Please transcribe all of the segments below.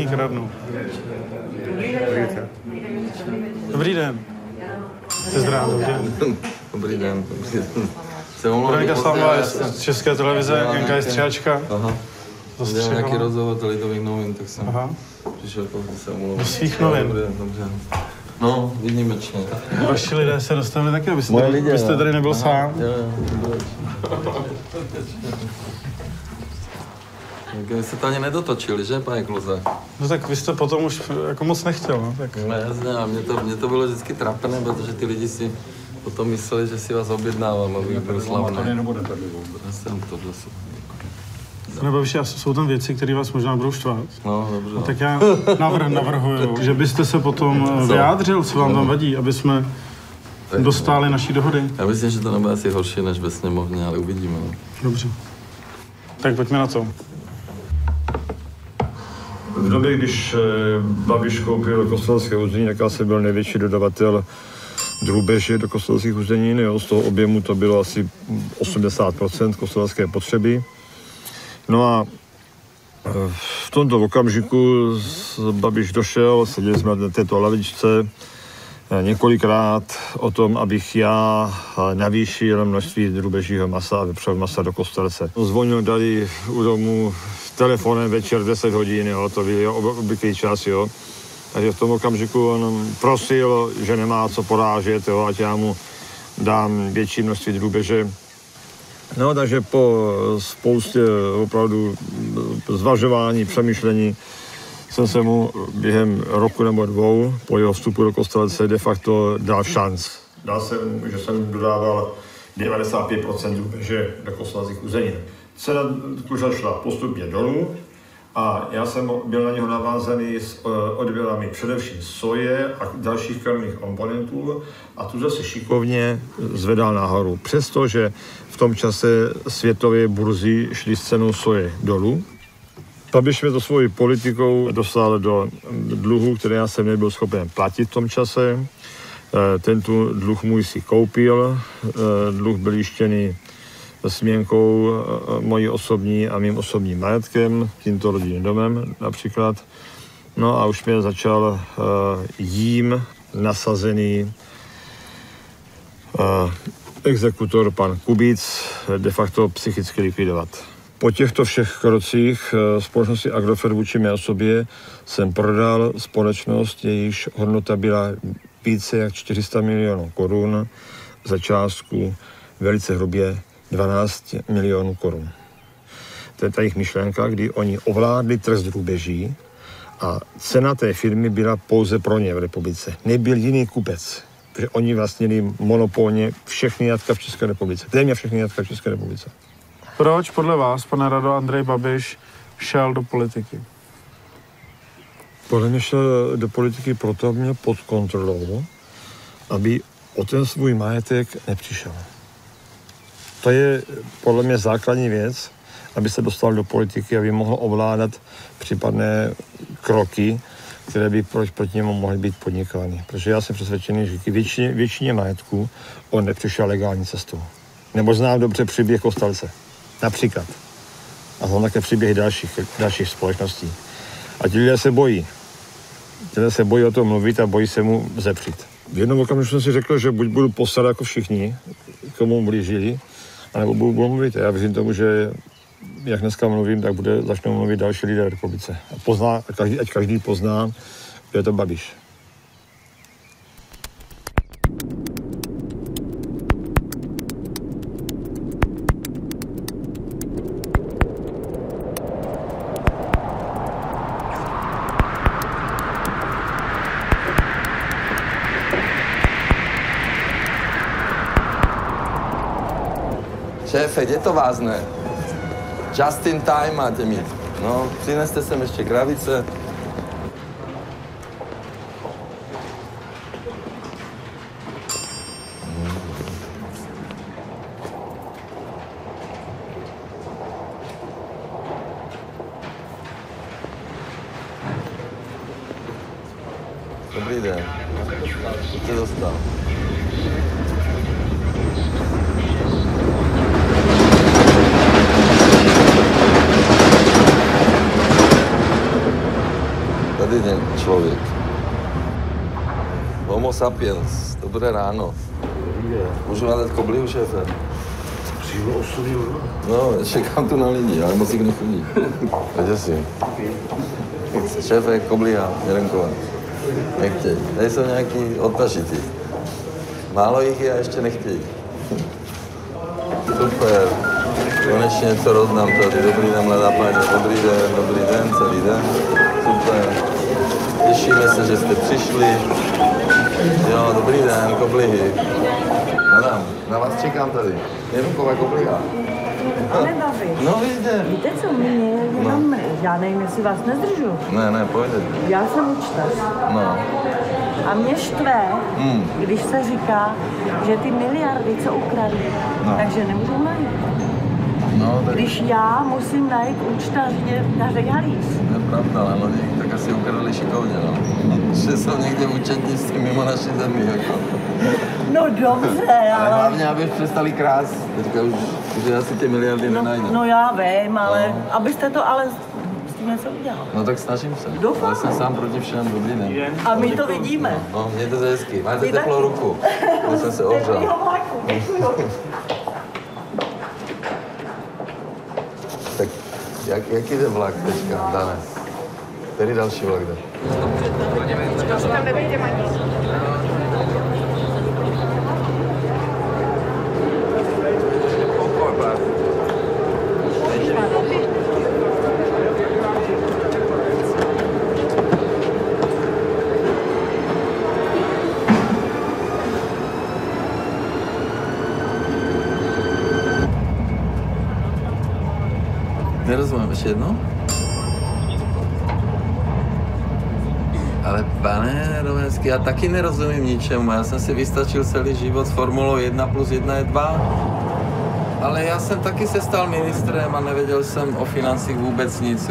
kradnou. Dobrý den. Jste zdravý, dobrý den. Dobrý den. Veronika Slamová je z České televize, Janka je střihačka. Aha. Dělám nějaký rozhovor Lidových novin, tak jsem přišel, protože se omlouvám. Do svých novin. Dobře. No, výjimečně. Vaši lidé se dostavili taky, abyste tady nebyl sám. Vy jste to ani nedotočili, že, pane Kloze? No tak vy jste potom už jako moc nechtěl, no tak. No jasně, a mě to bylo vždycky trapné, protože ty lidi si potom mysleli, že si vás objednávám, aby byl slavný. Já jsem to dosud. Pane Babiši, jsou tam věci, které vás možná budou štvát. No, dobře. No, tak já navrhuju, že byste se potom vyjádřil, co vám tam vadí, aby jsme dostáli naší dohody. Já myslím, že to nebude asi horší než ve sněmovně, ale uvidíme. Dobře. Tak pojďme na to. V době, když Babiš koupil Kostelské uzeniny, tak já jsem byl největší dodavatel drůbeže do Kostelských uzenin. Z toho objemu to bylo asi 80% kostelské potřeby. No a v tomto okamžiku Babiš došel, seděli jsme na této lavičce několikrát o tom, abych já navýšil množství drůbežího masa a vepřového masa do Kostelce. Zvonil tady u domu telefonem večer 10 hodin, jo, to byl obvyklý čas, jo. Takže v tom okamžiku on prosil, že nemá co porážet, jo, ať já mu dám větší množství drůbeže. No, takže po spoustě opravdu zvažování, přemýšlení jsem se mu během roku nebo dvou po jeho vstupu do Kostelce de facto dal šanc. Dal jsem mu, že jsem dodával 95% drůbeže do Kostelských uzenin. Cena kuřat šla postupně dolů a já jsem byl na něho navázaný s odběrami především soje a dalších krmných komponentů a tu zase šikovně zvedal nahoru. Přestože v tom čase světové burzy šly s cenou soje dolů. Babiš mě to svojí politikou dostal do dluhu, který já jsem nebyl schopen platit v tom čase. Tento dluh můj si koupil, dluh byl jištěný směnkou mojí osobní a mým osobním majetkem, tímto rodinným domem například. No a už mě začal jím nasazený exekutor pan Kubíc de facto psychicky likvidovat. Po těchto všech krocích společnosti Agrofert vůči mé osobě jsem prodal společnost, jejíž hodnota byla více jak 400 milionů korun za částku velice hrubě 12 milionů korun. To je ta jejich myšlenka, kdy oni ovládli trh s drůbeží a cena té firmy byla pouze pro ně v republice. Nebyl jiný kupec, protože oni vlastnili monopolně všechny jatka v České republice. Téměř všechny jatka v České republice. Proč podle vás, pane Rado, Andrej Babiš šel do politiky? Podle mě šel do politiky proto, aby měl pod kontrolou, aby o ten svůj majetek nepřišel. To je podle mě základní věc, aby se dostal do politiky, aby mohl ovládat případné kroky, které by proti němu mohly být podnikány. Protože já jsem přesvědčený, že k většině majetku on nepřišel legální cestou. Nebo znám dobře příběh Kostelce. Například. A on také příběh dalších společností. A ti lidé se bojí. Ti lidé se bojí o tom mluvit a bojí se mu zepřít. V jednom okamžiku jsem si řekl, že buď budu postarat jako všichni, komu blížili, anebo budu mluvit. Já věřím tomu, že jak dneska mluvím, tak začnou mluvit další lidé v republice. A ať každý pozná, že je to Babiš. Šéfe, je to vázne. Just in time máte mít. No, přineste sem ještě krabice. Dobrý den. Co jste dostal? Dobrý den, člověk. Homo sapiens, dobré ráno. Můžu vám dát koblihu, šéfe? Přímo osudil, no? Čekám tu na lidi, ale moc jich nechodí. Pojďte si. Šéfe, kobliha, Jerenkova. Nechtějí. Tady jsou nějaký odpašitý. Málo jich je a ještě nechtějí. Super. Konečně něco rozdám tady. Dobrý den, mladá paní. Dobrý den, celý den. Super. Těšíme se, že jste přišli. Jo, dobrý den, koblihy. Madam, na vás čekám tady. Jerenkova kobliha. Pane Babiš, No, víte. víte co, mě jenom, já nevím, jestli vás nezdržu. Ne, pojďte. Já jsem účtař. No. A mě štve, když se říká, že ty miliardy, co ukradli, takže nemůžou najít. No, tak... Když já musím najít účtařně na regalíz. To je pravda, ale lidi tak asi ukradli šikovně, no. Že jsou někde v účetnictví mimo naší zemi, jako. No dobře, ale hlavně, aby přestali krást. Teďka už asi ty miliardy nenajdeme. No já vím, ale abyste to ale s tím něco udělal. No tak snažím se. Doufám. Ale jsem sám proti všem, dobrý den. A my to vidíme. No, mějte se hezky. Máte teplou ruku. Já jsem se ohřel. Tak jak jde vlak teďka, Dane? Který další vlak jde? Tam nevyjdeme ani. Nerozumím, ještě jednou? Ale pane Rovenský, já taky nerozumím ničemu. Já jsem si vystačil celý život s formulou 1+1 je 2. Ale já jsem taky se stal ministrem a nevěděl jsem o financích vůbec nic.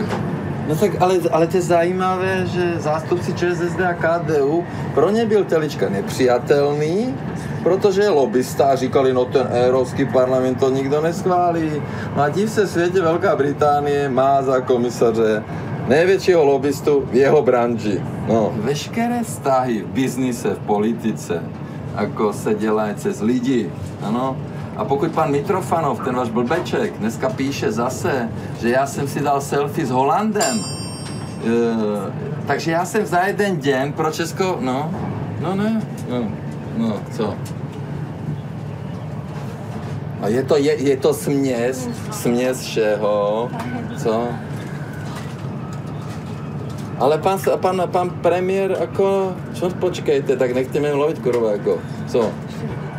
No tak, ale to je zajímavé, že zástupci ČSSD a KDU, pro ně byl Telička nepřijatelný, protože je lobbysta a říkali, no ten Evropský parlament to nikdo neschválí. No a div se světě Velká Británie má za komisaře největšího lobbystu v jeho branži. No, veškeré vztahy v biznise, v politice, jako se dělají cez lidi, ano. A pokud pan Mitrofanov, ten váš blbeček, dneska píše zase, že já jsem si dal selfie s Holandem, takže já jsem za jeden den pro Česko, no, co? A je to směs všeho, co? Ale pan premiér, jako, čo počkejte, tak nechte mě mluvit, kurva, jako, co?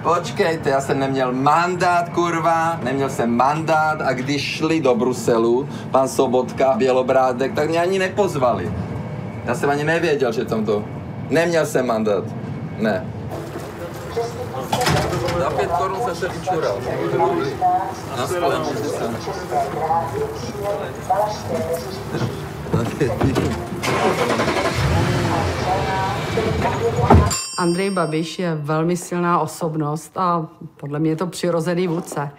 Počkejte, já jsem neměl mandát, kurva, neměl jsem mandát a když šli do Bruselu, pan Sobotka, Bělobrádek, tak mě ani nepozvali. Já jsem ani nevěděl, že tam to... Neměl jsem mandát, ne. Za 5 korun jsem se vyčural. Na sklen, Andrej Babiš je velmi silná osobnost a podle mě je to přirozený vůdce.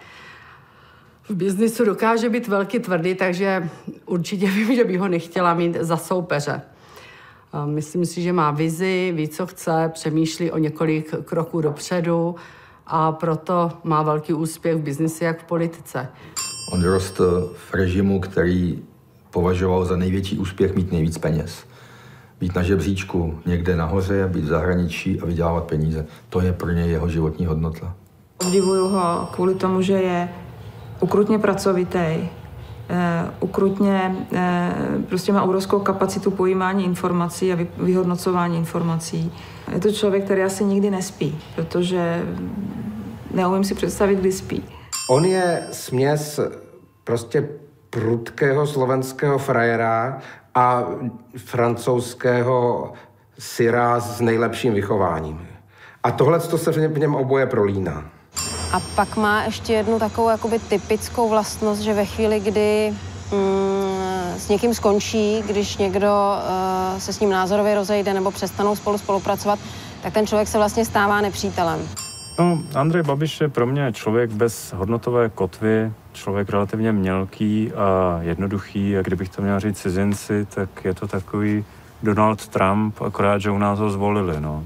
V biznisu dokáže být velký tvrdý, takže určitě vím, že bych ho nechtěla mít za soupeře. Myslím si, že má vizi, ví, co chce, přemýšlí o několik kroků dopředu a proto má velký úspěch v biznisi jak v politice. On rostl v režimu, který považoval za největší úspěch mít nejvíc peněz. Být na žebříčku někde nahoře, být v zahraničí a vydělávat peníze. To je pro něj jeho životní hodnota. Obdivuju ho kvůli tomu, že je ukrutně pracovitý, ukrutně prostě má obrovskou kapacitu pojímání informací a vyhodnocování informací. Je to člověk, který asi nikdy nespí, protože neumím si představit, kdy spí. On je směs prostě prudkého slovenského frajera a francouzského syra s nejlepším vychováním. A tohle se v něm oboje prolíná. A pak má ještě jednu takovou jakoby typickou vlastnost, že ve chvíli, kdy s někým skončí, když někdo se s ním názorově rozejde nebo přestanou spolu spolupracovat, tak ten člověk se vlastně stává nepřítelem. No, Andrej Babiš je pro mě člověk bez hodnotové kotvy, člověk relativně mělký a jednoduchý. A kdybych to měl říct cizinci, tak je to takový Donald Trump, akorát, že u nás ho zvolili, no.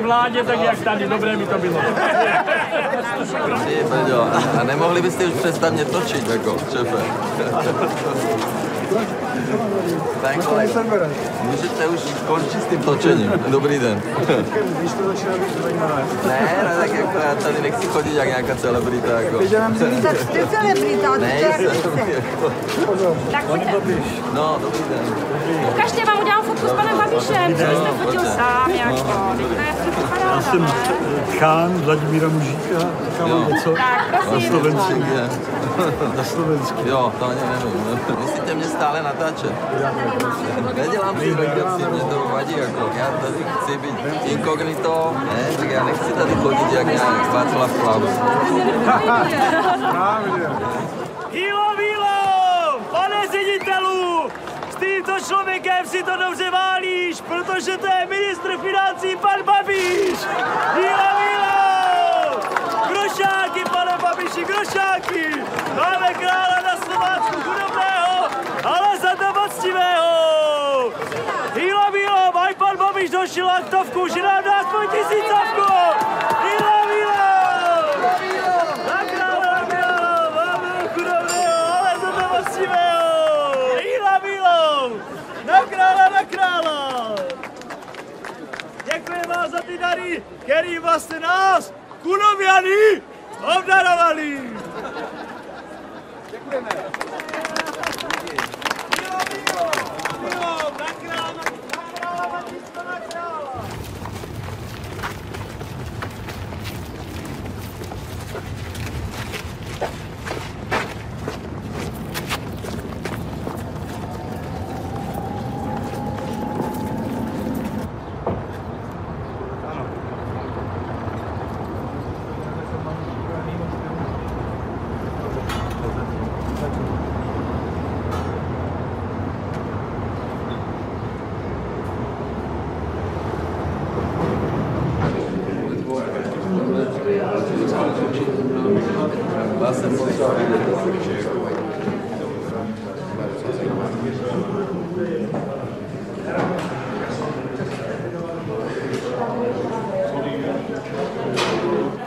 Vládě, tak jak tady, dobré mi to bylo. A nemohli byste už přestat mě točit, jako šéfe? Můžete už skončit s tím točením. Dobrý den. Když to začíná být zajímavé. Ne, tak jako já tady nechci chodit jak nějaká celebrita, jako. Tak jste celebrita, Tak no, dobrý den. ukažte, vám udělám fotku s panem Babišem, co jste fotil sám, jako. Já jsem Chán Vladimíra Mužíka, něco na Slovensku. Na Slovensku. Jo, to ani nevím. Myslíte mě stále natáčet? Nedělám si legraci, mě to vadí, jako. Já tady chci být inkognito, ne, tak já nechci tady chodit jak nějak Václav Klaus. Jílo, pane ředitelu, s tímto člověkem si to dobře válíš, protože to je ministr financí pan Babiš. Jílo, grošáky, pane Babiši, grošáky. Máme krála na Slovácku chudobného, ale za to poctivého. Jílo, maj pan Babiš došel laktovku, že nám dá aspoň 1000. Na krála! Děkuji vám za ty dary, který vlastně nás, Kunoviany, obdarovali! Děkujeme! Na krála!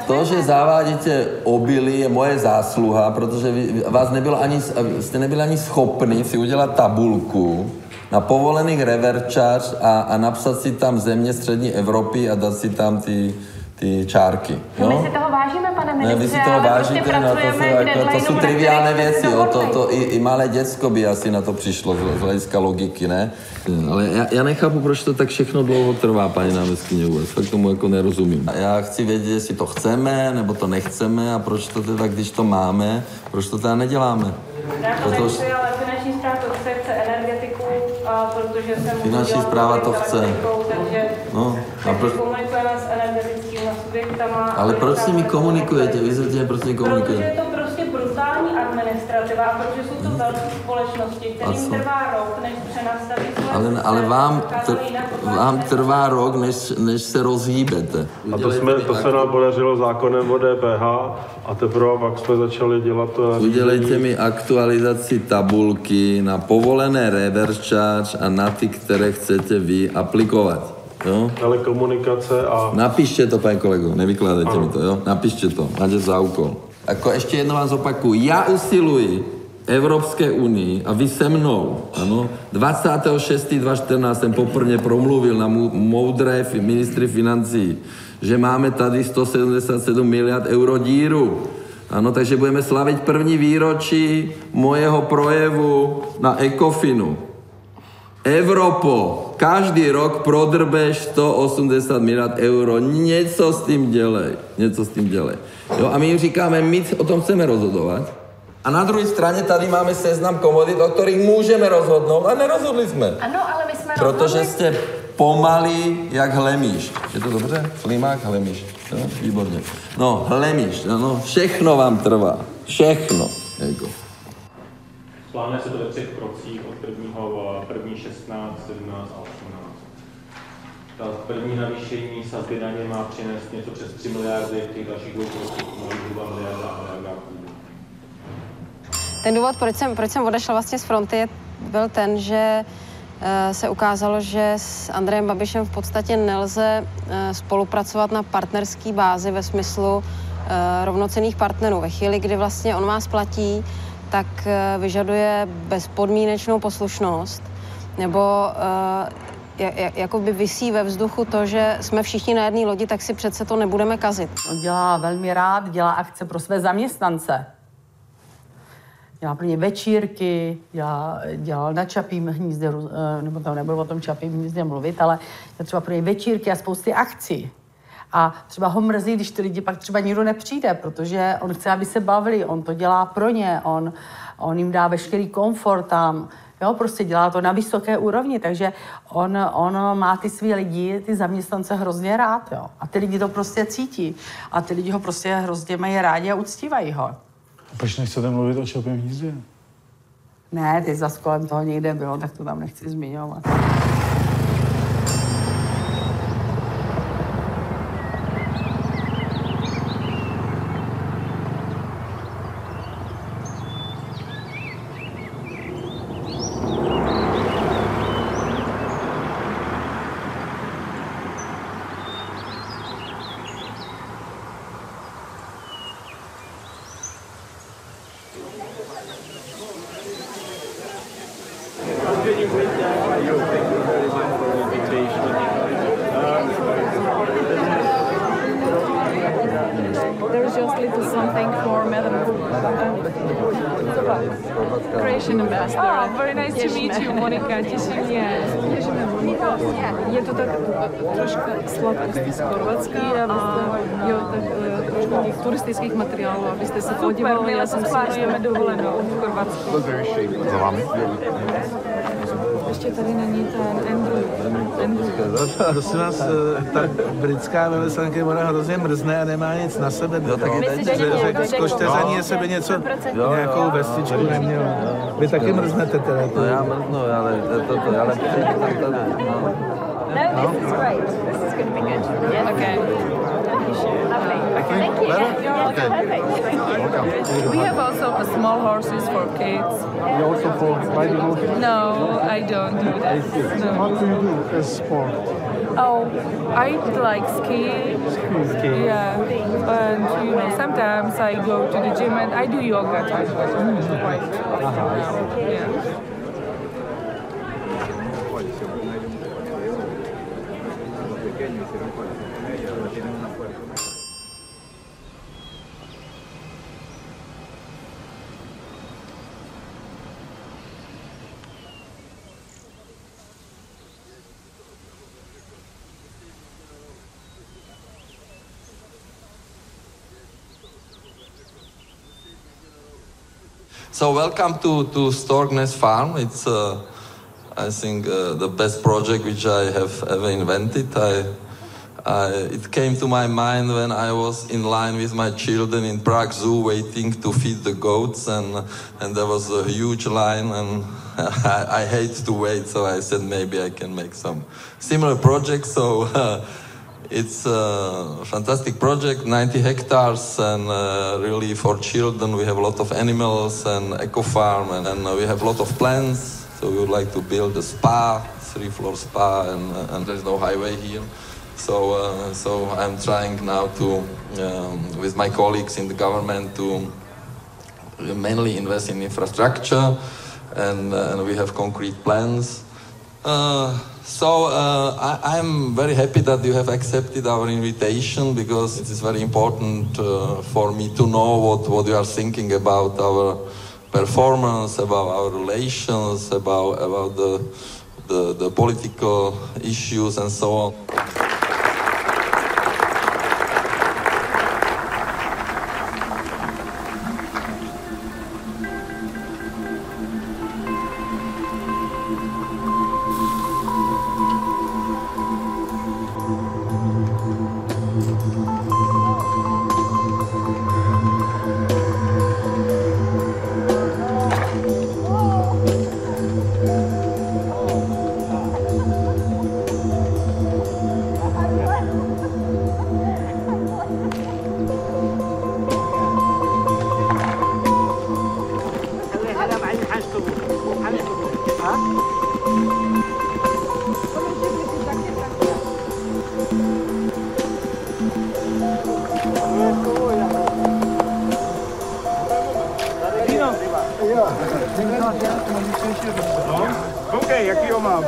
To, že zavádíte obilí, je moje zásluha, protože jste nebyli ani schopni si udělat tabulku na povolených reverčář a napsat si tam země střední Evropy a dát si tam ty čárky. No? My si toho vážíme, pane ministře, ne, vy si toho vážíte, to jsou triviální věci, i malé děcko by asi na to přišlo z hlediska logiky, ne? Ale já nechápu, proč to tak všechno dlouho trvá, paní náměstkyně vůbec, fakt tomu jako nerozumím. Já chci vědět, jestli to chceme, nebo to nechceme a proč to teda, když to máme, proč to teda neděláme. Já to nechci, ale finanční správa to chce energetiku, protože jsem... Finanční správa to chce. Takže komunikujeme s energetickými subjektama. Ale proč s nimi komunikujete? Vysvětlete, proč s nimi komunikujete? Protože je to prostě brutální administrativa a protože jsou to velké společnosti, kterým trvá rok, než přenastaví svoje ale vám trvá rok, než se rozhýbete. A to se nám podařilo zákonem o DPH a teprve pak jsme začali dělat to. Udělejte mi aktualizaci tabulky na povolené reverse charge a na ty, které chcete vy aplikovat. Jo? Telekomunikace a... Napište to, pane kolego, nevykládejte mi to, jo? Napište to, máte za úkol. Jako ještě jedno vám zopakuju, já usiluji Evropské unii a vy se mnou, ano, 26.2014 jsem poprvé promluvil na moudré ministry financí, že máme tady 177 miliard euro díru. Ano, takže budeme slavit první výročí mojeho projevu na Ecofinu. Evropo, každý rok prodrbeš 180 miliard euro, něco s tím dělej, Jo, a my jim říkáme, my o tom chceme rozhodovat. A na druhé straně tady máme seznam komodit, o kterých můžeme rozhodnout a nerozhodli jsme. Ano, ale my jsme Protože jste pomalí jak hlemíš. Je to dobře? Slimák, hlemíš. Jo? Výborně. No, Hlemiš, no, všechno vám trvá. Všechno. Jako. Plánuje se to ve 3 krocích od první 16, 17 a 18. Ta první navýšení sazby daně má přinést něco přes 3 miliardy, v těch dalších 2 krocích mají zhruba miliarda a půl. Ten důvod, proč jsem odešla vlastně z fronty, byl ten, že se ukázalo, že s Andrejem Babišem v podstatě nelze spolupracovat na partnerské bázi ve smyslu rovnocenných partnerů. Ve chvíli, kdy vlastně on vás platí, tak vyžaduje bezpodmínečnou poslušnost, nebo jakoby visí ve vzduchu to, že jsme všichni na jedné lodi, tak si přece to nebudeme kazit. On dělá velmi rád, dělá akce pro své zaměstnance. Dělá plně večírky, dělal na Čapím hnízdě, nebo tam nebylo o tom Čapím hnízdě mluvit, ale třeba pro ně večírky a spousty akcí. A třeba ho mrzí, když ty lidi pak třeba nikdo nepřijde, protože on chce, aby se bavili, on to dělá pro ně, on jim dá veškerý komfort tam, jo, prostě dělá to na vysoké úrovni, takže on má ty svý lidi, ty zaměstnance hrozně rád, jo. A ty lidi to prostě cítí a ty lidi ho prostě hrozně mají rádi a uctívají ho. Proč nechcete mluvit o Čapím hnízdě? Ne, teď zas kolem toho někde bylo, tak to tam nechci zmiňovat. There's just little something for Madam Creation Ambassador. Oh, very nice to meet you, Monika. Těší mě. Je to tak trošku sladkosti z Chorvatska a jo, tak trošku těch turistických materiálů, abyste se podívali. Já jsem plánujeme dovolenou v Chorvatsku. Za vámi? Ještě tady není ten Andrew. Prosím vás, ta britská velvyslankyně, ona hrozně mrzne a nemá nic na sebe. Jo, tak zkočte za ní, jestli by něco, nějakou vestičku neměl. Vy taky mrznete teda. No já mrznu, ale No, this is great. This is going to be good. Yes. Okay. Thank you. We have also a small horses for kids. You also for riding horses? No, I don't do that. No. What do you do as sport? Oh, I like skiing. Yeah, and you know, sometimes I go to the gym and I do yoga too. Quite often now. Yeah. So welcome to Storkness Farm. It's, I think, the best project which I have ever invented. It came to my mind when I was in line with my children in Prague Zoo waiting to feed the goats, and there was a huge line, and I hate to wait, so I said maybe I can make some similar project. So it's a fantastic project, 90 hectares, and really for children. We have a lot of animals and eco farm, and we have a lot of plants. So we would like to build a spa, 3-floor spa, and there's no highway here. So I'm trying now to, with my colleagues in the government, to mainly invest in infrastructure, and we have concrete plans. I'm very happy that you have accepted our invitation, because it is very important for me to know what you are thinking about our performance, about our relations, about the political issues and so on. Koukej, jaký ho mám.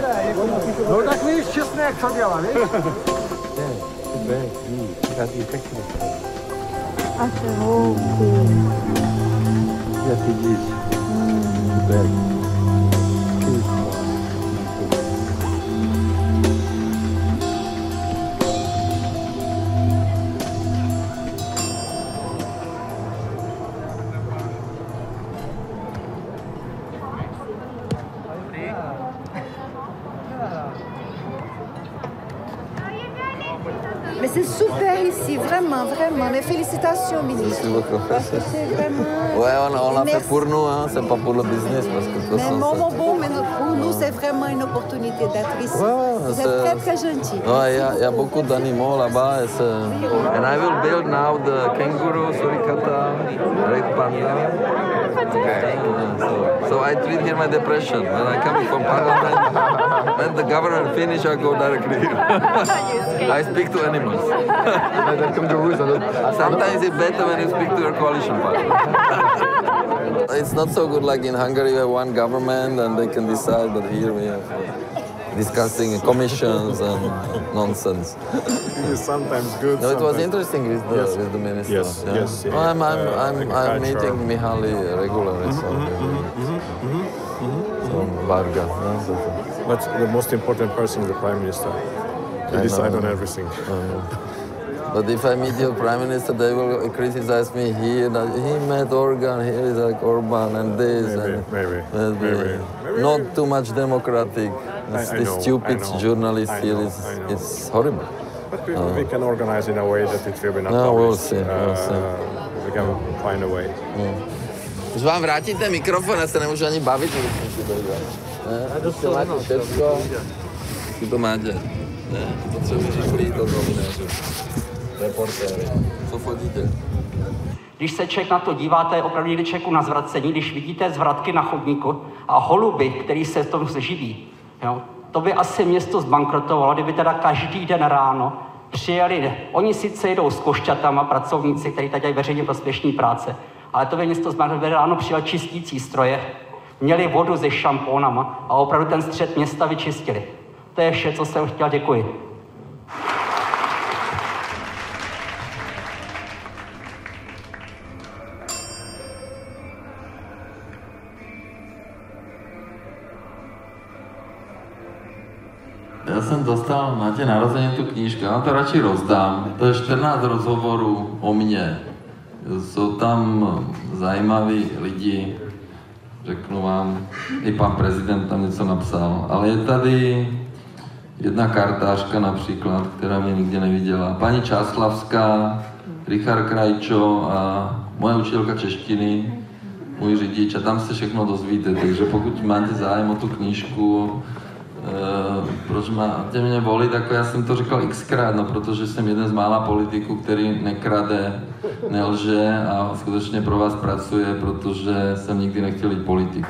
No tak víš, česnek, co dělá, víš? A se houku. Já ty díš. Mais c'est super ici, vraiment, vraiment. Mes félicitations, ministre. Parce que c'est vraiment... Ouais, on a fait pour nous, hein, c'est pas pour le business. Parce que mais bon, mais pour nous, c'est vraiment une opportunité d'être ici. Vous êtes très, très gentil. Ouais, il y a beaucoup d'animaux là-bas. And I will build now the kangaroo, suricata, red panda. Okay. So I treat here my depression. When I come from Parliament, when the government finish, I go directly here. I speak to animals. Sometimes it's better when you speak to your coalition partner. It's not so good like in Hungary, we have one government and they can decide, but here we have discussing commissions and nonsense. It is sometimes good. No, it was interesting with the minister. Yes, yeah. yes. Oh, I'm meeting Mihaly regularly, so Varga. But the most important person is the Prime Minister. To decide on everything. But if I meet your Prime Minister, they will criticize me here. That he met Orban, here is like Orban and this. Maybe. Not too much democratic. This stupid journalist here is horrible. But we can organize in a way that it will be not no, published. We'll see. We can find a way. Už vám vrátíte mikrofon, já se nemůžu ani bavit, když jsem si to máte všecko. Vy to máte. Ne, potřebuji rychlý to novinářů. Reportéry. Co fotíte? Když se člověk na to díváte, je opravdu jde člověku na zvracení, když vidíte zvratky na chodníku a holuby, který se v tom živí. Jo? To by asi město zbankrotovalo, kdyby teda každý den ráno přijeli, oni sice jedou s košťatama, pracovníci, kteří tady dělají veřejně prospěšné práce, ale to by město zbankrotovalo, kdyby ráno přijel čistící stroje, měli vodu se šampónama a opravdu ten střed města vyčistili. To je vše, co jsem chtěl, děkuji. Já jsem dostal na tě narozeně tu knížku, já to radši rozdám. To je 14 rozhovorů o mně. Jsou tam zajímaví lidi, řeknu vám, i pan prezident tam něco napsal, ale je tady jedna kartářka například, která mě nikdy neviděla. Paní Čáslavská, Richard Krajčo a moje učitelka češtiny, můj řidič a tam se všechno dozvíte, takže pokud máte zájem o tu knížku, proč máte mě volit, jako já jsem to říkal xkrát, no protože jsem jeden z mála politiků, který nekrade, nelže a skutečně pro vás pracuje, protože jsem nikdy nechtěl být politik.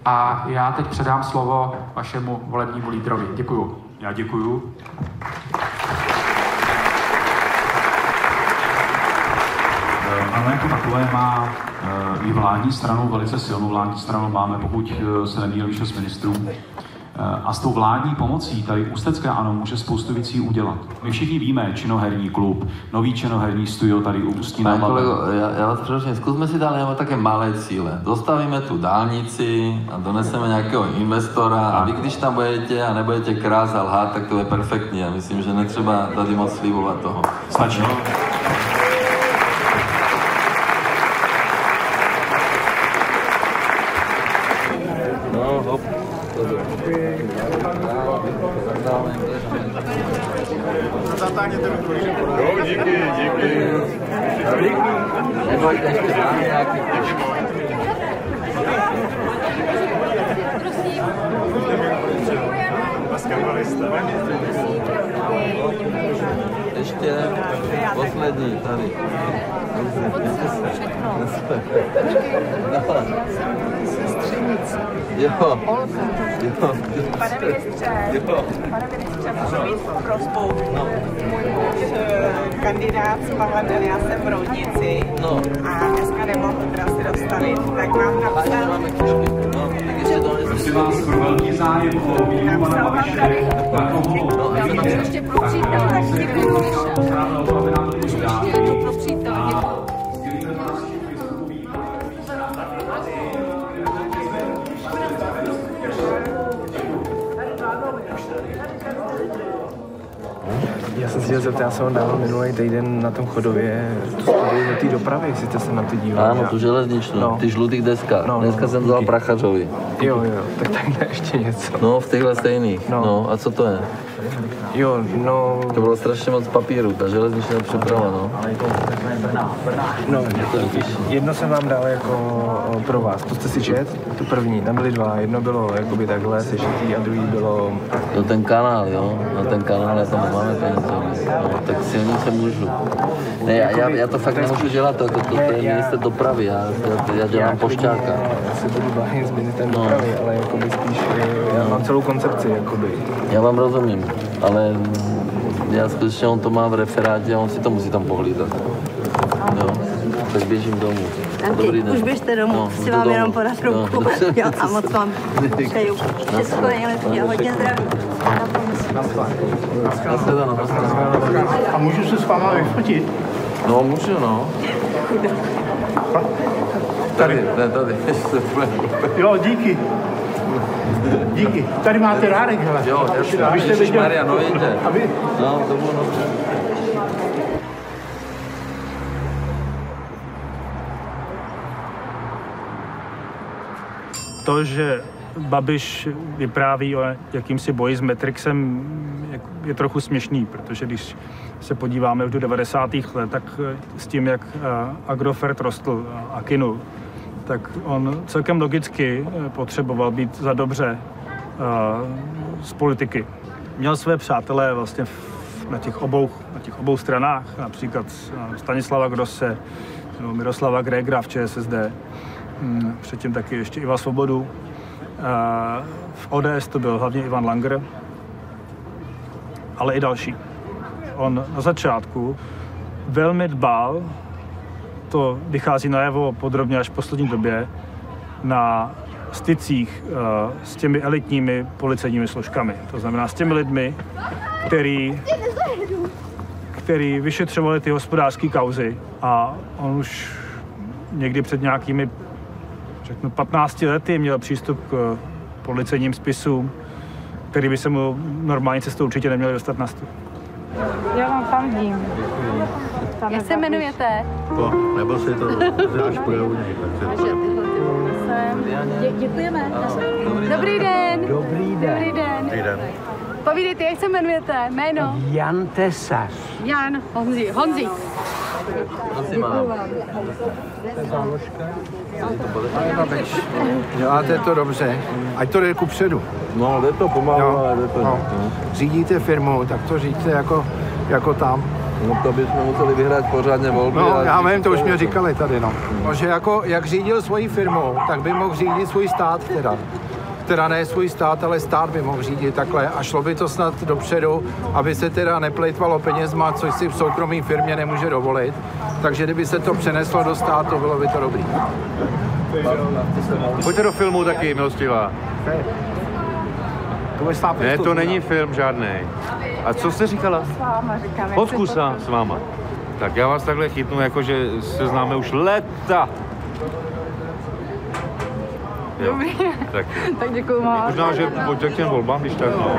A já teď předám slovo vašemu volebnímu lídrovi. Děkuju. Já děkuju. Ano, jako takové má i vládní stranu, velice silnou vládní stranu máme, pokud se nemýlím, 6 ministrů. A s tou vládní pomocí tady Ústecké ANO může spoustu věcí udělat. My všichni víme, činoherní klub, nový činoherní studio tady u Ústí nad Labem. Já vás přeruším, zkusme si dát jenom také malé cíle. Dostavíme tu dálnici a doneseme nějakého investora a vy, když tam budete a nebudete krás a lhát, tak to je perfektní. Já myslím, že netřeba tady moc slibovat toho. Stačí. No, hop. Zatáhněte mi kolíže. Jo, díky. Nebojte, ještě dáme nějaký. Ještě poslední tady. Všechno. Olomouci. Jo. Pane ministře, můžu být prosbou. Můj muž, kandidát z parlamentu, já jsem v Roudnici a dneska nemohu teda si dostavit, tak vám napsal. Prosím vás, pro velký zájem o výjimku pana Babiše. Ještě pro přítele, tak si pro přítele. Já jsem si chtěl zeptat, já jsem ho dával minulý týden na tom Chodově tu studii do té dopravy, jestli jste se na to díval. Ano, tu železničnou, ty žlutých deska. Dneska jsem dal Prachařovi. Jo, tak takhle ještě něco. No, v těchhle stejných. No, a co to je? Jo, no... To bylo strašně moc papíru, ta železniční přeprava, no. No, jedno jsem vám dal jako pro vás, to jste si čet, tu první, tam byly dva, jedno bylo jakoby takhle sešitý a druhý bylo... To ten kanál, jo, na ten kanál já tam nemáme peníze, no, tak silnice můžu. Ne, já to fakt nemůžu dělat, to je minister dopravy, já dělám pošťáka. Já se budu bavit s ministrem dopravy, ale jakoby spíš, já mám celou koncepci, jakoby. Já vám rozumím, ale já skutečně on to má v referátě a on si to musí tam pohlídat. Jo, tak běžím domů. Dobrý den. Už běžte domů, chci vám jenom podat ruku. Jo, a moc vám přeju všechno nejlepší a hodně zdraví. A můžu se s váma vyfotit? No, můžu, no. Tady. Jo, díky. Díky. Tady máte rárek, hele. Jo, Ježišmarja, no jde. No, to bylo dobře. To, že Babiš vypráví o jakýmsi boji s Matrixem, je trochu směšný, protože když se podíváme už do 90. let, tak s tím, jak Agrofert rostl a kynul, tak on celkem logicky potřeboval být za dobře z politiky. Měl své přátelé vlastně na těch obou stranách, například Stanislava Grosse, Miroslava Grégera v ČSSD, předtím taky ještě Iva Svobodu. V ODS to byl hlavně Ivan Langer, ale i další. On na začátku velmi dbal, to vychází najevo podrobně až v poslední době, na stycích s těmi elitními policejními složkami. To znamená s těmi lidmi, který vyšetřovali ty hospodářské kauzy a on už někdy před nějakými 15 lety měl přístup k policejním spisům, který by se mu normální cestou určitě neměl dostat na stůl. Já vám fandím. Jak se jmenujete? Nebo si to až půjde u něj. Děkujeme. Dobrý den. Dobrý den. Povídejte, jak se jmenujete? Jméno? Jan Tesař. Jan Honzík. Děláte to dobře, ať to jde kupředu. No, jde to pomalu, ale jde to. No. Řídíte firmu, tak to říďte jako tam. No to bychom museli vyhrát pořádně volby. No, já vím, to už mě říkali tady, no. Že jako, jak řídil svoji firmu, tak by mohl řídit svůj stát teda ne svůj stát, ale stát by mohl řídit takhle a šlo by to snad dopředu, aby se teda neplejtvalo penězma, což si v soukromé firmě nemůže dovolit. Takže kdyby se to přeneslo do státu, bylo by to dobrý. Pojďte do filmu taky, milostivá. Ne, to není film žádný. A co jste říkala? S váma říkám. Podkusa s váma. Tak já vás takhle chytnu, jakože se známe už léta. Dobrý. Tak děkuju moc. Možná, že pojďte k těm volbám, když tak. No.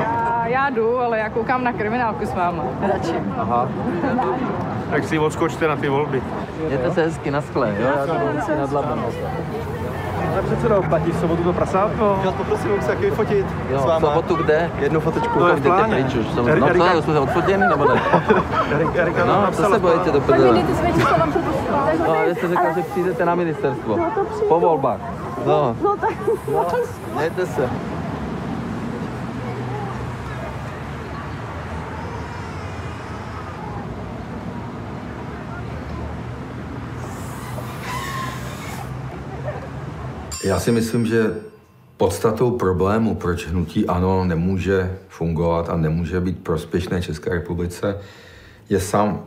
Já jdu, ale já koukám na kriminálku s váma. Radši. Aha. Tak si odskočte na ty volby. Mějte se hezky na skle, jo? Já to musím nad Labem. Pane předsedo, platí v sobotu to prasátko? Já poprosím se taky vyfotit s váma. V sobotu kde? Jednu fotečku. To je v pláně. No to jsme odfotěni, nebo ne? No, co se bojíte do prdele? No, ale jste řekla, že přijdete na ministerstvo. Po volbách. No, tak mějte se. Já si myslím, že Podstatou problému, proč hnutí ANO nemůže fungovat a nemůže být prospěšné České republice,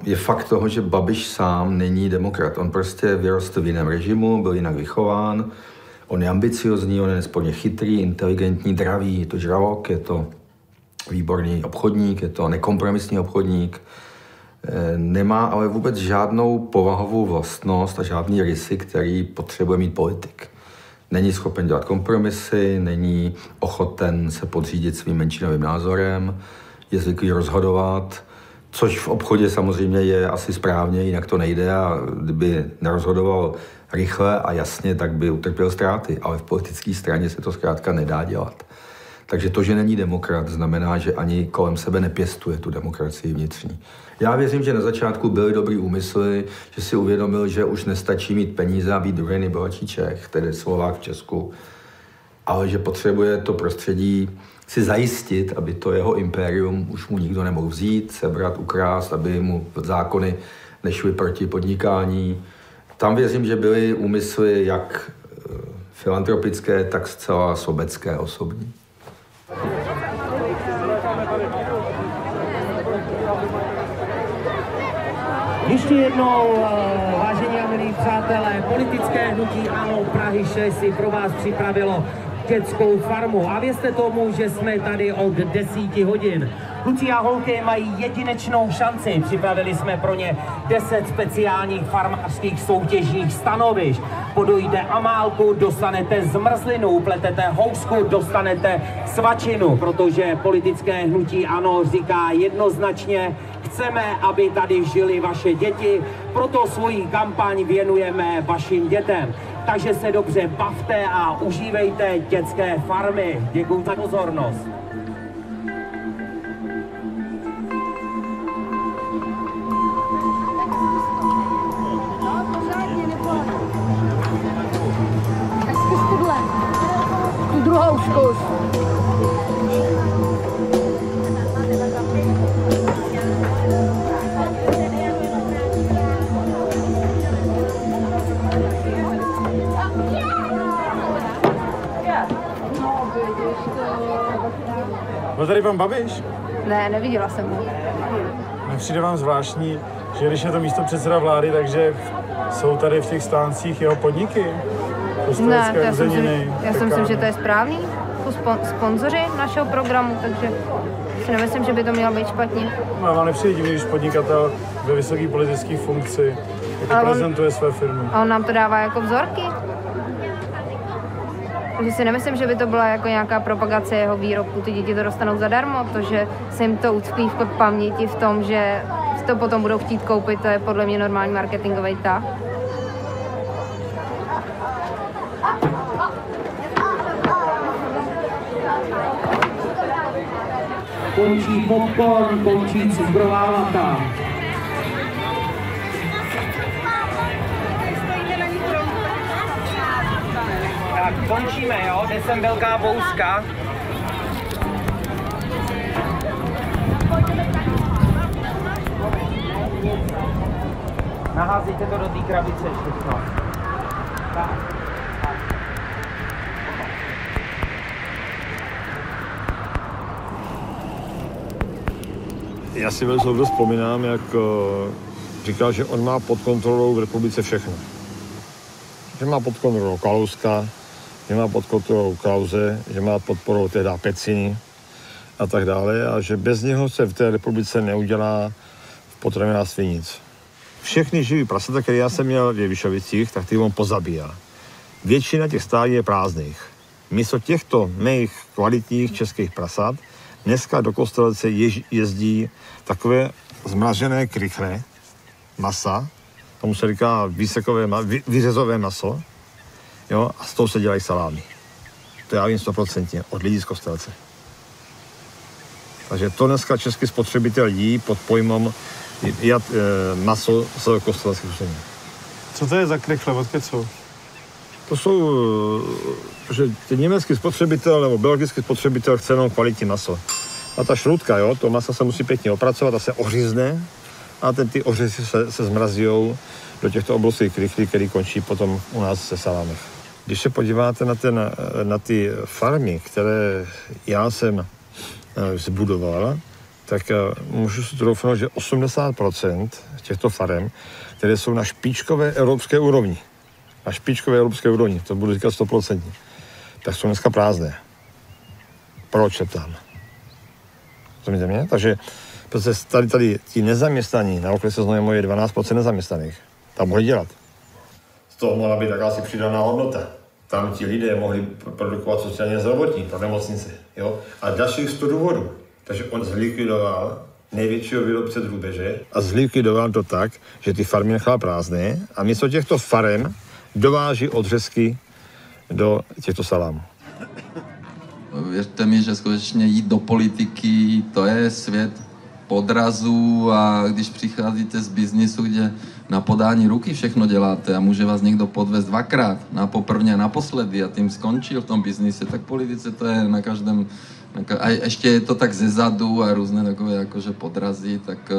je fakt toho, že Babiš sám není demokrat. On prostě vyrostl v jiném režimu, byl jinak vychován, on je ambiciozní, on je nesporně chytrý, inteligentní, dravý, je to žralok, je to výborný obchodník, je to nekompromisní obchodník. Nemá ale vůbec žádnou povahovou vlastnost a žádný rysy, který potřebuje mít politik. Není schopen dělat kompromisy, není ochoten se podřídit svým menšinovým názorem, je zvyklý rozhodovat, což v obchodě samozřejmě je asi správně, jinak to nejde a kdyby nerozhodoval rychle a jasně, tak by utrpěl ztráty, ale v politické straně se to zkrátka nedá dělat. Takže to, že není demokrat, znamená, že ani kolem sebe nepěstuje tu demokracii vnitřní. Já věřím, že na začátku byly dobrý úmysly, že si uvědomil, že už nestačí mít peníze a být druhý nejbohatší Čech, tedy Slovák v Česku, ale že potřebuje to prostředí si zajistit, aby to jeho impérium už mu nikdo nemohl vzít, sebrat, ukrást, aby mu zákony nešly proti podnikání. Tam věřím, že byly úmysly jak filantropické, tak zcela sobecké, osobní. Ještě jednou, vážení a milí přátelé, politické hnutí ANO Prahy 6 si pro vás připravilo dětskou farmu. A věřte tomu, že jsme tady od 10 hodin. Kluci a holky mají jedinečnou šanci. Připravili jsme pro ně 10 speciálních farmářských soutěžních stanovišť. Podojde amálku, dostanete zmrzlinu, pletete housku, dostanete svačinu, protože politické hnutí ANO říká jednoznačně, chceme, aby tady žili vaše děti, proto svoji kampaň věnujeme vašim dětem. Takže se dobře bavte a užívejte dětské farmy. Děkuji za pozornost. Tak zkus tuhle. Tu druhou zkus. Byl tady pan Babiš? Ne, neviděla jsem ho. Nepřijde vám zvláštní, že když je to místo předseda vlády, takže jsou tady v těch stáncích jeho podniky? Ne, já si myslím, že to je správný. Jsou sponzoři našeho programu, takže si nemyslím, že by to mělo být špatně. No, vám nepřijde divný, když podnikatel ve vysoké politické funkci jako prezentuje své firmy. A on nám to dává jako vzorky. Takže si nemyslím, že by to byla jako nějaká propagace jeho výrobku. Ty děti to dostanou zadarmo, to, že se jim to utkví v paměti v tom, že to potom budou chtít koupit, to je podle mě normální marketingový tah. Končí popcorn, končí cukrová vata. Tak končíme, jo? Jde sem velká bouřka. Naházejte to do té krabice všechno. Tak. Já si velice dobře vzpomínám, jak říkal, že on má pod kontrolou v republice všechno. Že má pod kontrolou Kalouska, že má pod kontrolou Klause, že má podporou teda Peciny a tak dále a že bez něho se v té republice neudělá v potravinářství nic. Všechny živý prasata, které já jsem měl v Jevišovicích, tak ty on pozabíjel. Většina těch stádí je prázdných. Místo těchto mých kvalitních českých prasat dneska do Kostelce jezdí takové zmražené krychle masa, tomu se říká vyřezové maso, jo, a z toho se dělají salámy. To já vím 100% od lidí z Kostelce. Takže to dneska český spotřebitel jí pod pojmem maso z Kostelských území. Co to je za krychle, odkud jsou? To jsou, že ten německý spotřebitel nebo belgický spotřebitel chce jenom kvalitní maso. A ta šrůdka, jo, to maso se musí pěkně opracovat a se ořízne a ty ořezy se zmrazijou do těchto obrovských krychlí, které končí potom u nás se salámech. Když se podíváte na ty farmy, které já jsem zbudoval, tak můžu si troufnout, že 80% těchto farem, které jsou na špičkové evropské úrovni, to budu říkat 100%, tak jsou dneska prázdné. Proč se tam? Rozumíte mě? Takže tady ti nezaměstnaní, na okrese Znojmo je 12% nezaměstnaných. Tam mohli dělat. Z toho mohla být jakási přidaná hodnota. Tam ti lidé mohli produkovat sociálně zdravotní pro nemocnice. Jo? A dalších 100 důvodů. Takže on zlikvidoval největšího výrobce drůbeže a zlikvidoval to tak, že ty farmy nechal prázdné a místo těchto farem dováží odřezky do těchto salámů. Věřte mi, že skutečně jít do politiky, to je svět podrazů a když přicházíte z biznisu, kde na podání ruky všechno děláte a může vás někdo podvést dvakrát, na poprvně a naposledy a tím skončil v tom biznise, tak politice to je na každém, a ještě je to tak zezadu a různé takové jakože podrazy, tak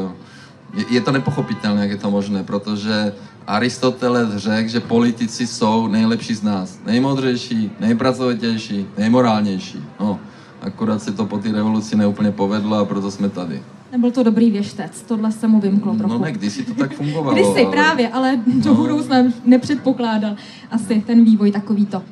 je to nepochopitelné, jak je to možné, protože Aristoteles řekl, že politici jsou nejlepší z nás. Nejmoudřejší, nejpracovitější, nejmorálnější. No, akorát se to po té revoluci neúplně povedlo a proto jsme tady. Nebyl to dobrý věštec, tohle se mu vymklo trochu. No ne, kdysi to tak fungovalo. Kdysi ale... právě, ale do budoucna nepředpokládal asi ten vývoj takovýto.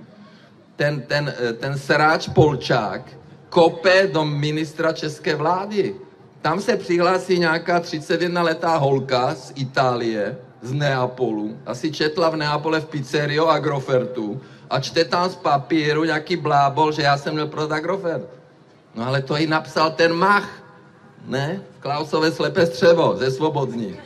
Ten sráč Polčák kope do ministra české vlády. Tam se přihlásí nějaká 31letá holka z Itálie, z Neapolu. Asi četla v Neapole v pizzerii o Agrofertu a čte tam z papíru nějaký blábol, že já jsem měl prodat Agrofert. No ale to jí napsal ten Mach, ne? Klausové slepé střevo ze Svobodních.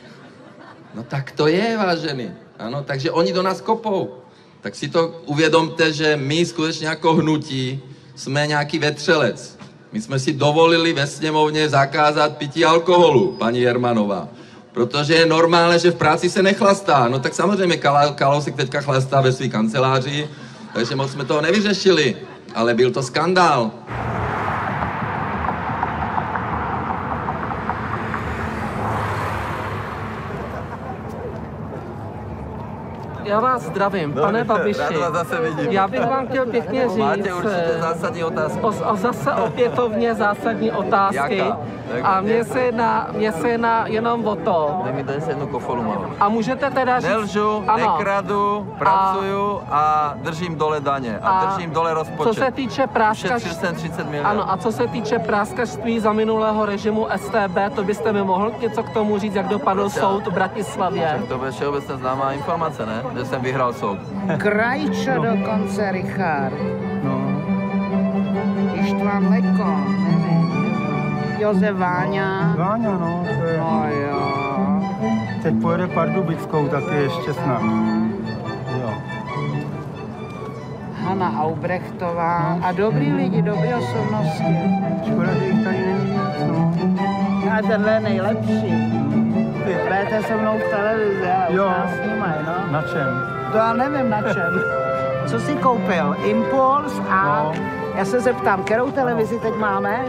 No tak to je, vážený. Ano, takže oni do nás kopou. Tak si to uvědomte, že my skutečně jako hnutí jsme nějaký vetřelec. My jsme si dovolili ve sněmovně zakázat pití alkoholu, paní Jermanová. Protože je normálné, že v práci se nechlastá. No tak samozřejmě Kalousek teďka chlastá ve své kanceláři, takže moc jsme toho nevyřešili. Ale byl to skandál. Já vás zdravím, pane Babiši. Rád vás zase vidím. Já bych vám chtěl pěkně říct... Máte určitě zásadní otázky. Zase opětovně zásadní otázky. Jaká? A mně se jedná jenom o to... Dej se jednu kofolu malou. A můžete teda říct... Nelžu, nekradu, pracuju a držím dole daně. A držím dole rozpočet. Co se týče práskařství... 30 miliard. Ano, a co se týče práskařství za minulého režimu STB, to byste mi mohl něco k tomu říct, jak dopadl soud v Bratislavě? Tak to bude všeobecně známá informace, ne? Že jsem vyhrál soud. Krajčo dokonce, Richard. No. Ištván Leko, nevím. Josef Váňa. Váňa, no, to je. No jo. Teď pojede Pardubickou, tak je ještě snad. Jo. Hanna Aubrechtová. No. A dobrý lidi, dobrý osobnosti. Škoda, že jich tady není víc, no. A tenhle je nejlepší. Hrajete se mnou v televizi, ale už nás snímají, no. Na čem? To já nevím na čem. Co jsi koupil? Impuls a já se zeptám, kterou televizi teď máme?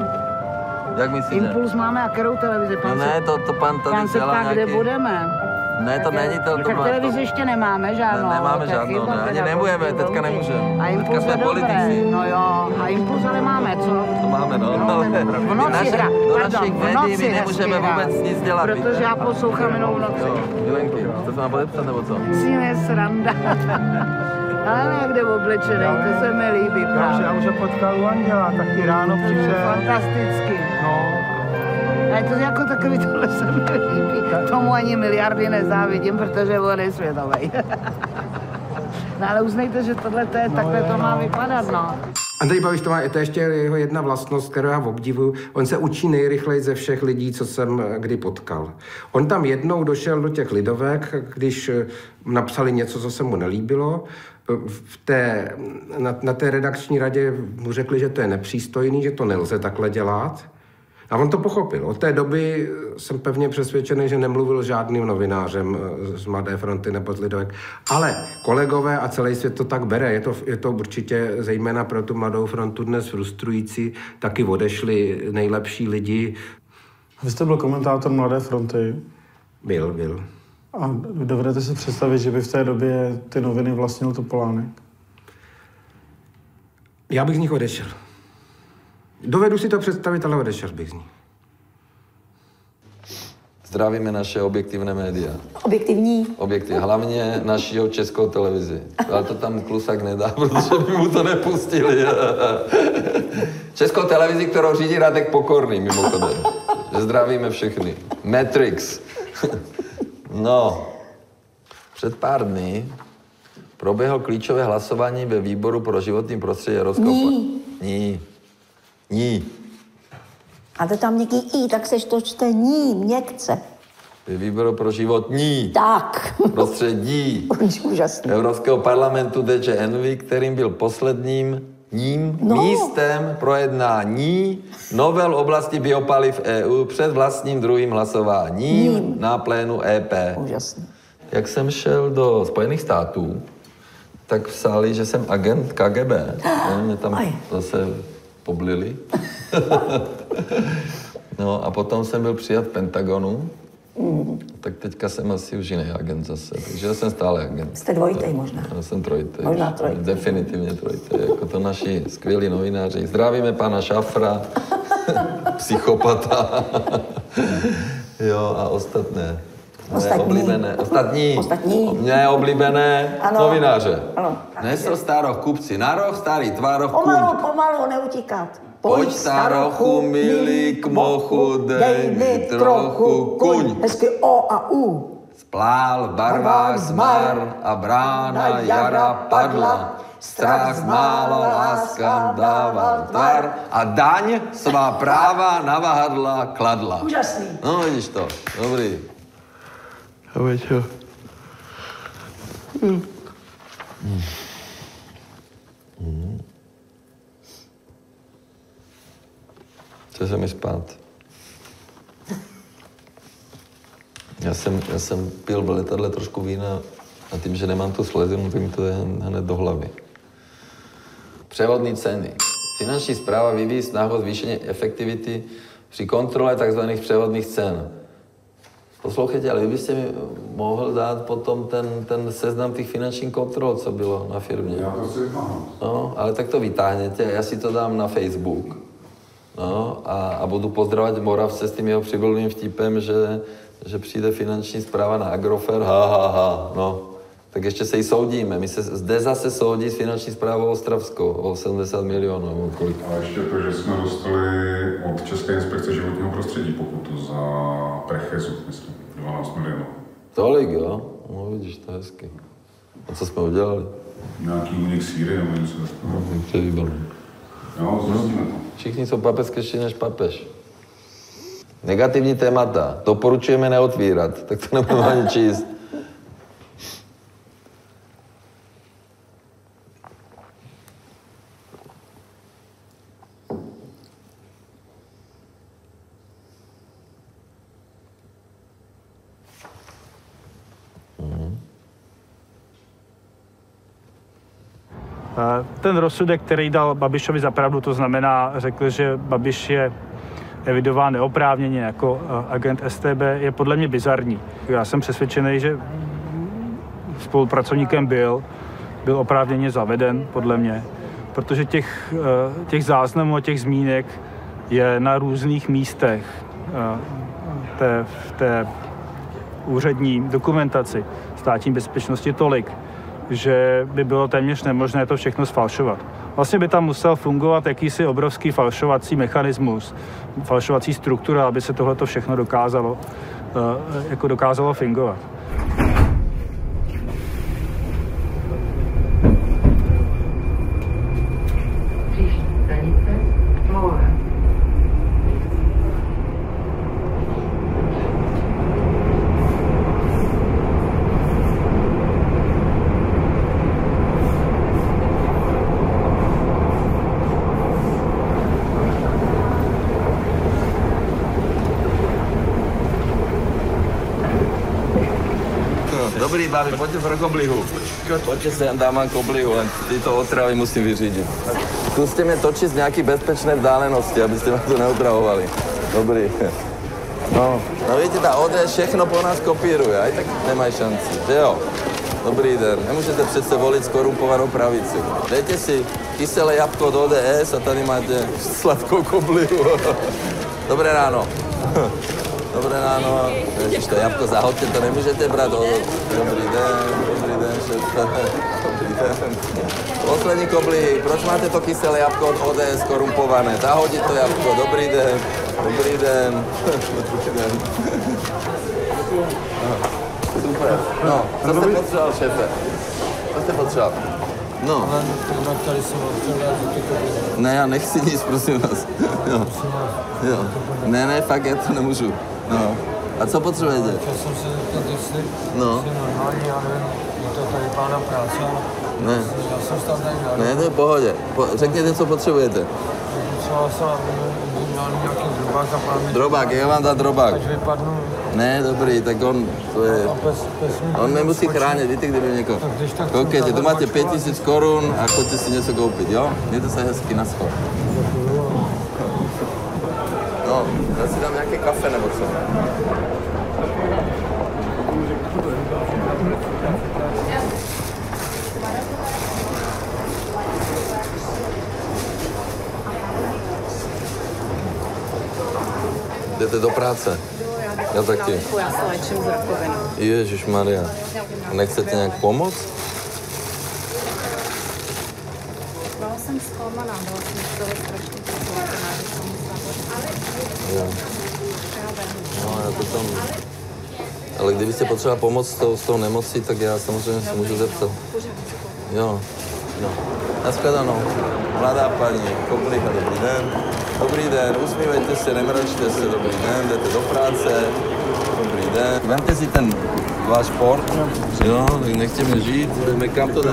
Jak myslíte? Impuls máme a kterou televizi? No ne, to pan tady dělá nějaký... Ptám se kde budeme. Ne, to není to. Tak televizi ještě nemáme žádnou. Nemáme žádnou, ne, ani nebudeme, teďka nemůžeme. A Impuls je dobré, no jo, a Impuls ale máme, co? To máme, no. V noci hra, našich médií my nemůžeme vůbec nic dělat. Protože já poslouchám jenom v noci. Milenky, to se má podepsat, nebo co? Je sranda. Ale jak jde oblečený, to se mi líbí. Já už ho potkal u Anděla, taky ráno přišel. Fantasticky. No. A je to jako takový, tohle se mi líbí. Tomu ani miliardy nezávidím, protože on je světovej. No ale uznejte, že tohle to je, takhle to má vypadat, no. Andrej Babiš, to je ještě jeho jedna vlastnost, kterou já obdivuju. On se učí nejrychleji ze všech lidí, co jsem kdy potkal. On tam jednou došel do těch Lidovek, když napsali něco, co se mu nelíbilo. Na té redakční radě mu řekli, že to je nepřístojný, že to nelze takhle dělat. A on to pochopil. Od té doby jsem pevně přesvědčený, že nemluvil žádným novinářem z Mladé fronty nebo z Lidovek. Ale kolegové a celý svět to tak bere. Je to určitě zejména pro tu Mladou frontu dnes frustrující. Taky odešli nejlepší lidi. Vy jste byl komentátor Mladé fronty? Byl. A dovedete si představit, že by v té době ty noviny vlastnil Topolánek? Já bych z nich odešel. Dovedu si to představit, ale odešel bych z nich. Zdravíme naše objektivné média. Objektivní? Objektivní. Hlavně naši Českou televizi. Ale to tam Klusák nedá, protože by mu to nepustili. Českou televizi, kterou řídí Radek Pokorný, mimochodem. Zdravíme všechny. Matrix. No. Před pár dny proběhlo klíčové hlasování ve výboru pro životní prostředí Evropského Ní. A to tam něký i, tak seš to čte ní, měkce. Ve výboru pro životní tak. Prostředí Úžasný. Evropského parlamentu DG Envy, kterým byl posledním místem projednání novel oblasti biopaliv EU před vlastním druhým hlasováním na plénu EP. Úžasný. Jak jsem šel do Spojených států, tak psali, že jsem agent KGB. Mě tam zase poblili. No a potom jsem byl přijat v Pentagonu, tak teďka jsem asi už jiný agent zase, takže já jsem stále agent. Jste dvojitej možná. Já jsem trojitej. Možná trojitej. Definitivně trojitej, jako to naši skvělí novináři. Zdravíme pana Šafra, psychopata, jo, a ostatné. Ostatní. Neoblíbené novináře. Ano. Nesl staroch kupci na roh, starý tvároch kuň. Pomalu, neutíkat. Pojď starochu, milý k mochu, dej mi trochu kuň. Hezky O a U. Splál v barvách zmar a brána jara padla. Strach málo, láska dával tvar a daň svá práva na vahadla kladla. Úžasný. No, vidíš to, dobrý. A čo? Chce se mi spát. Já jsem pil v letadle trošku vína a tím, že nemám tu slezinu, tak mi to jde hned do hlavy. Převodní ceny. Finanční správa vyvíjí snahu o zvýšení efektivity při kontrole tzv. Převodných cen. Poslouchejte, ale vy byste mi mohl dát potom ten seznam těch finančních kontrol, co bylo na firmě. Já to chci vymáhat. No, ale tak to vytáhněte, já si to dám na Facebook. No, a budu pozdravovat Moravce s tím jeho přiblblým vtipem, že přijde finanční správa na Agrofert, no. Tak ještě se jí soudíme. My se zde zase soudí s finanční správou Ostravskou o 70 milionů. Kolik? A ještě to, že jsme dostali od České inspekce životního prostředí pokutu za Prechezu, myslím, 12 milionů. Tolik, jo? No vidíš, to je hezky. A co jsme udělali? Nějaký únik síry nebo něco takového. To je výborné. Jo, zjistíme to. Všichni jsou papeskejší než papež. Negativní témata. Doporučujeme neotvírat, tak to nebudeme ani číst. Ten rozsudek, který dal Babišovi za pravdu, to znamená, řekl, že Babiš je evidován neoprávněně jako agent StB, je podle mě bizarní. Já jsem přesvědčený, že spolupracovníkem byl oprávněně zaveden, podle mě, protože těch záznamů a těch zmínek je na různých místech v té úřední dokumentaci státní bezpečnosti tolik, že by bylo téměř nemožné to všechno sfalšovat. Vlastně by tam musel fungovat jakýsi obrovský falšovací mechanismus, falšovací struktura, aby se tohleto všechno dokázalo fingovat. Dobrý, babi, pojďte pro koblihu. Pojďte se, dám koblihu, len tyto otravy musím vyřídit. Zkuste mě točit z nějaký bezpečné vzdálenosti, abyste mě to neotravovali. Dobrý. No vidíte, ta ODS všechno po nás kopíruje, aj tak nemají šanci, že jo? Dobrý den. Nemůžete přece volit skorumpovanou pravici. Dejte si kyselé jabko od ODS a tady máte sladkou koblihu. Dobré ráno. Dobré ráno. Ježiš, to jabko zahodte, to nemůžete brát. Dobrý den, šéfe. Dobrý den. Poslední koblihy. Proč máte to kyselé jabko od ODS korumpované? Zahodit to jabko. Dobrý den. Dobrý den. Dobrý den. Super. No, co jste potřeboval, šéfe? Co jste potřeboval? No. Ne, já nechci nic, prosím vás. Jo. Jo. Ne, fakt, já to nemůžu. No. A co potřebujete? Chtěl jsem se zeptat, jestli no. je normální, já nevím, je to tady pána práce, ale ne. Já jsem stál tady na... Ne, to je v pohodě. Řekněte, co potřebujete. Potřeboval jsem nějaký drobák za pár minut. Drobák, já vám dám drobák. Ať vypadnu. Ne, dobrý, tak on, to je... On mě musí chránit, víte, kdyby někoho... Koukejte, tu máte 5000 korun a chodte si něco koupit, jo? Mějte se hezky na schod. No, já si dám nějaké kafe nebo co. Jdete do práce? Já taky. Já se léčím z rakoviny. Ježišmarja. Nechcete nějak pomoct? Byla jsem zklamaná, byla jsem z toho strašně zklamaná, že jsem musela. Jo. No, já to tam... Ale kdybyste potřeboval pomoct s tou nemocí, tak já samozřejmě se můžu zeptat. Jo. Nashledanou. Mladá paní, kobliha, dobrý den. Dobrý den, usmívejte se, nemračte se, dobrý den, jdete do práce. Dobrý den. Vemte si ten váš sport. Jo, tak nechtě mě žít, jdeme kam to jde.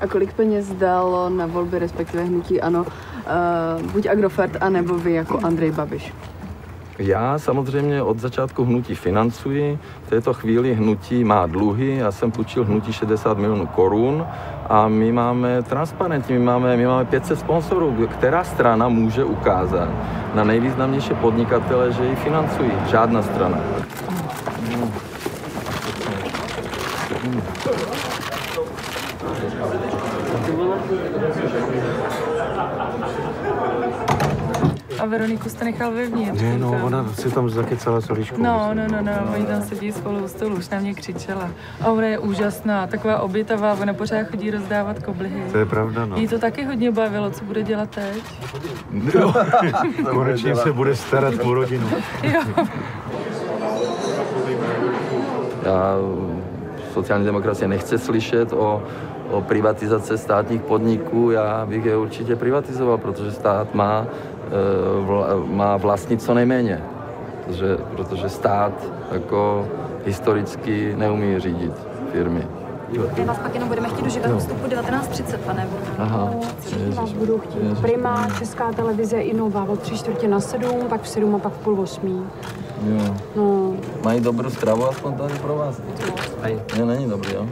A kolik peněz dalo na volby, respektive hnutí ANO, buď Agrofert, anebo vy jako Andrej Babiš? Já samozřejmě od začátku hnutí financuji. V této chvíli hnutí má dluhy. Já jsem půjčil hnutí 60 milionů korun a my máme transparentní, my máme 500 sponsorů. Která strana může ukázat na nejvýznamnější podnikatele, že ji financují? Žádná strana. A Veroniku jste nechal vevnitř. Ne, no, ona si tam zakecala s Oliškou. No, oni tam sedí spolu u stolu, už na mě křičela. A ona je úžasná, taková obětavá, ona pořád chodí rozdávat koblihy. To je pravda, no. Jí to taky hodně bavilo, co bude dělat teď? Jo, konečně se bude starat o rodinu. Jo. Já sociální demokracie nechce slyšet o privatizaci státních podniků. Já bych je určitě privatizoval, protože stát má vlastnit co nejméně. Protože stát jako historicky neumí řídit firmy. My vás pak jenom budeme chtít do živého vstupu 19:30, pane. Aha. Vás budou chtít Prima, Česká televize i Nova od 6:45, pak v 7 a pak v 7:30. Jo. No. Mají dobrou stravu aspoň tady pro vás? Ne, není dobrý, jo?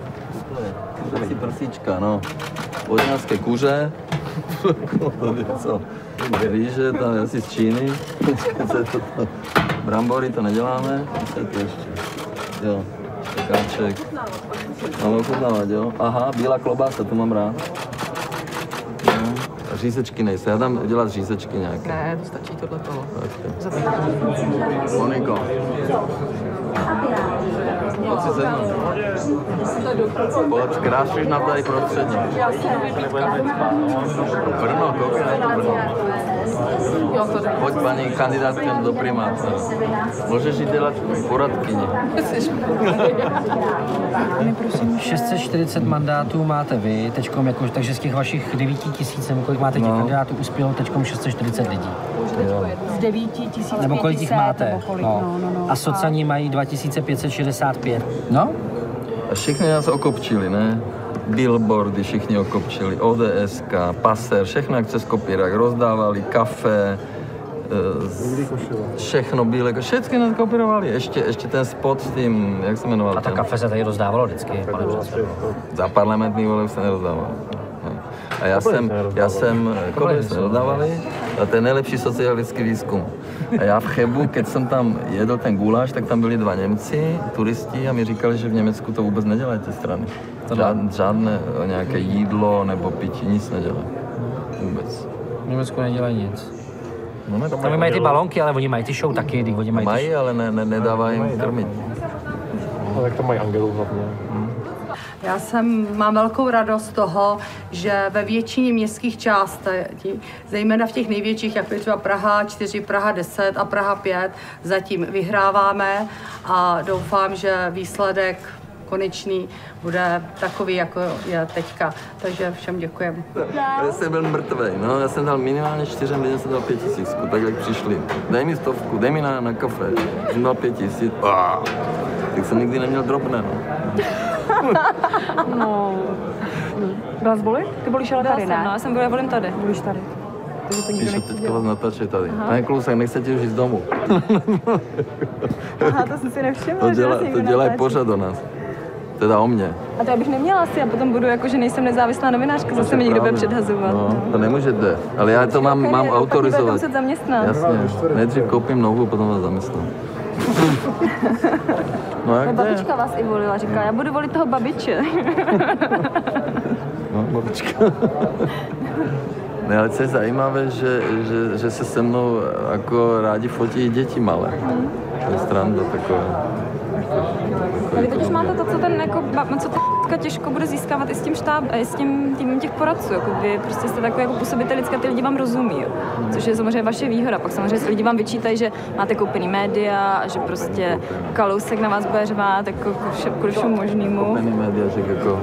Taky prsíčka, no. Vodňanské kuře. Co? Rýže, tam asi z Číny. Brambory to neděláme. Co je to ještě? Jo, špekáček. Máme ochutnávat, jo? Aha, bílá klobása, tu mám rád. No. A řízečky nejsou, já dám udělat řízečky nějaké. Ne, to stačí tohleto. Moniko. Pojď si sednout. Pojď, krásíš nám tady prostředí. Brno, koukej na to Brno. Jo, to jde. Pojď paní kandidátka do primátora. Můžeš jí dělat poradkyni. 640 mandátů máte vy, teďkom jako, takže z těch vašich 9 000, kolik máte těch kandidátů, uspělo teďkom 640 lidí. Z 9 000, nebo kolik jich máte? No. A socani mají 2565. No? A všichni nás okopčili, ne? Billboardy všichni okopčili, ODSK, Paser, všechno jak přes kopírák, rozdávali kafe, všechno bílé, všechny nás kopírovali, ještě ten spot s tím, jak se jmenoval? A ta kafe se tady rozdávalo vždycky, pane předsedo. Za parlamentní voleb se nerozdávalo. A já jsem kolik jsme rozdávali, a to je nejlepší socialistický výzkum. A já v Chebu, keď jsem tam jedl ten guláš, tak tam byli 2 Němci, turisti, a mi říkali, že v Německu to vůbec nedělají ty strany. Žádné nějaké jídlo nebo pití, nic nedělají. Vůbec. V Německu nedělají nic. No, tam mají ty balonky, ale oni mají ty show taky, oni mají ale nedávají jim krmit. No, tak to mají angelů hlavně. Já mám velkou radost z toho, že ve většině městských částí, zejména v těch největších, jako je třeba Praha 4, Praha 10 a Praha 5, zatím vyhráváme a doufám, že výsledek konečný bude takový, jako je teďka. Takže všem děkujeme. Já jsem byl mrtvej, no, já jsem dal minimálně 4 lidem, jsem dal 5 000, tak jak přišli. Dej mi 100, dej mi na kafe. Jsem dal 5 000, tak jsem nikdy neměl drobné, no. No. Byla jsi volit? Ty volíš ale tady, ne? No, já jsem byla, volím tady. Volíš tady. Píšu, teďka vás natáčí tady. Pane Klusek, nechcete už jít z domu. Aha, to jsem si nevšimla, to dělají pořád o nás. Teda o mě. A to já bych neměla asi, a potom budu jako, že nejsem nezávislá novinářka, zase mi někdo bude předhazovat. No, to nemůžete, ale já to mám autorizovat. Pak muset zaměstnat. Jasně, nejdřív koupím novou, potom vás zaměstnám. No jak babička vás i volila, říká, já budu volit toho babiče. No, babička. Ne, ale co je zajímavé, že se se mnou jako rádi fotí děti malé. To je stranda taková. Vy totiž máte to, co ten jako, co ta těžko bude získávat i s tím i s tím týmem těch poradců. Jako vy prostě jste takový jako působitel lidská, ty lidi vám rozumí, jo. Což je samozřejmě vaše výhoda. Pak samozřejmě lidi vám vyčítají, že máte koupený média a že prostě Kalousek na vás bude řvát jako kvůli všemu možnému. Koupený média, že jako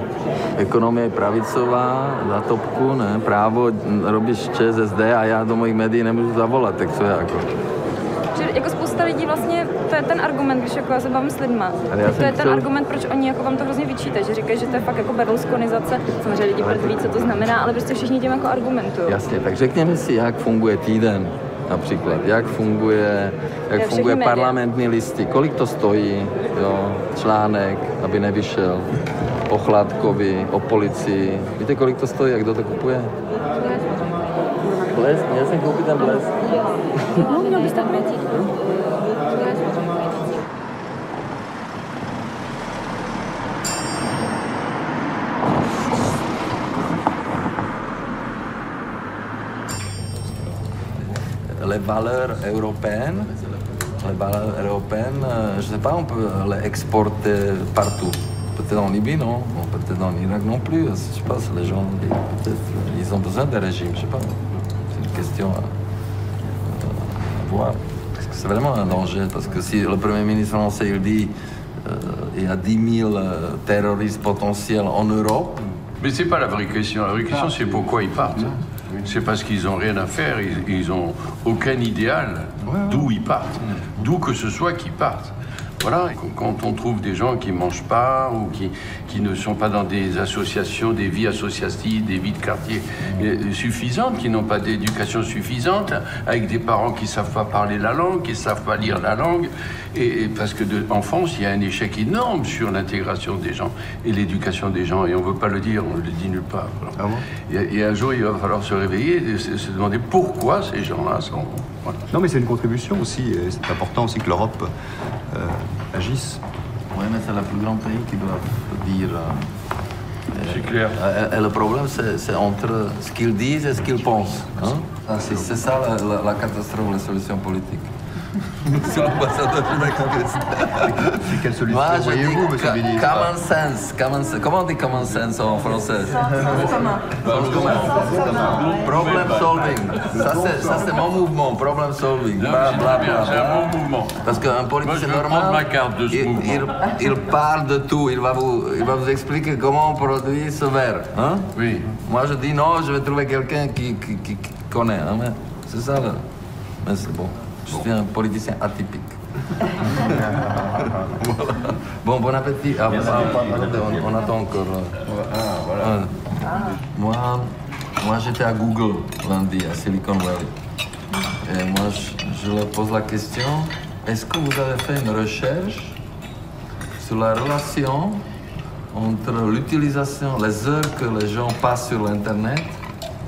ekonomie je pravicová, na topku, ne, právo robíš ČSSD a já do mojich médií nemůžu zavolat, tak co jako. Že jako spousta lidí vlastně, to je ten argument, když jako já se bavím s lidma, to je ten argument, proč oni jako vám to hrozně vyčítají, že říkají, že to je fakt jako berlusconizace, samozřejmě lidi ví, co to znamená, ale prostě všichni tím jako argumentují. Jasně, tak řekněme si, jak funguje týden například, jak funguje parlamentní listy, kolik to stojí, jo, článek, aby nevyšel, o Chládkovi, o policii, víte, kolik to stojí a kdo to kupuje? Blesk, měl jsem koupit ten blesk. No, měl bys tak věcí. Les valeurs européennes, je sais pas, on peut les exporter partout. Peut-être en Libye, non. Peut-être en Irak non plus. Je sais pas, les gens, ils ont besoin des régimes, je sais pas. C'est une question à voir. Parce que c'est vraiment un danger, parce que si le Premier ministre français il dit il y a 10 000 terroristes potentiels en Europe. Mais c'est pas la vraie question. La vraie question, c'est pourquoi ils partent. C'est parce qu'ils n'ont rien à faire, ils n'ont aucun idéal d'où ils partent, d'où que ce soit qu'ils partent. Voilà, quand on trouve des gens qui ne mangent pas ou qui ne sont pas dans des associations, des vies associatives, des vies de quartier suffisantes, qui n'ont pas d'éducation suffisante, avec des parents qui ne savent pas parler la langue, qui ne savent pas lire la langue, et parce qu'en France, il y a un échec énorme sur l'intégration des gens et l'éducation des gens, et on ne veut pas le dire, on ne le dit nulle part. Ah bon? Et un jour, il va falloir se réveiller et se demander pourquoi ces gens-là sont... Voilà. Non, mais c'est une contribution aussi, et c'est important aussi que l'Europe agisse. Oui, mais c'est le plus grand pays qui doit dire... c'est clair. Et le problème, c'est entre ce qu'ils disent et ce qu'ils pensent. Hein? C'est ça la catastrophe, la solution politique. Monsieur l'ambassadeur, Quelle solution moi, je voyez-vous, dis monsieur le ministre? common sense. Comment on dit common sense en français? Problem solving. Ça, c'est mon mouvement, problem solving. Bla, bla, bla, C'est un bon mouvement. Parce qu'un politicien Moi, je vais normal, prendre ma carte de ce mouvement. il parle de tout. Il va vous expliquer comment on produit ce verre. Hein? Oui. Moi, je dis non, je vais trouver quelqu'un qui connaît. Hein? Mais c'est ça, là. Mais c'est bon. Je suis un politicien atypique. Voilà. Bon appétit. Ah, on attend encore. Voilà. Moi, j'étais à Google lundi, à Silicon Valley. Et moi, je leur pose la question, est-ce que vous avez fait une recherche sur la relation entre l'utilisation, les heures que les gens passent sur l'Internet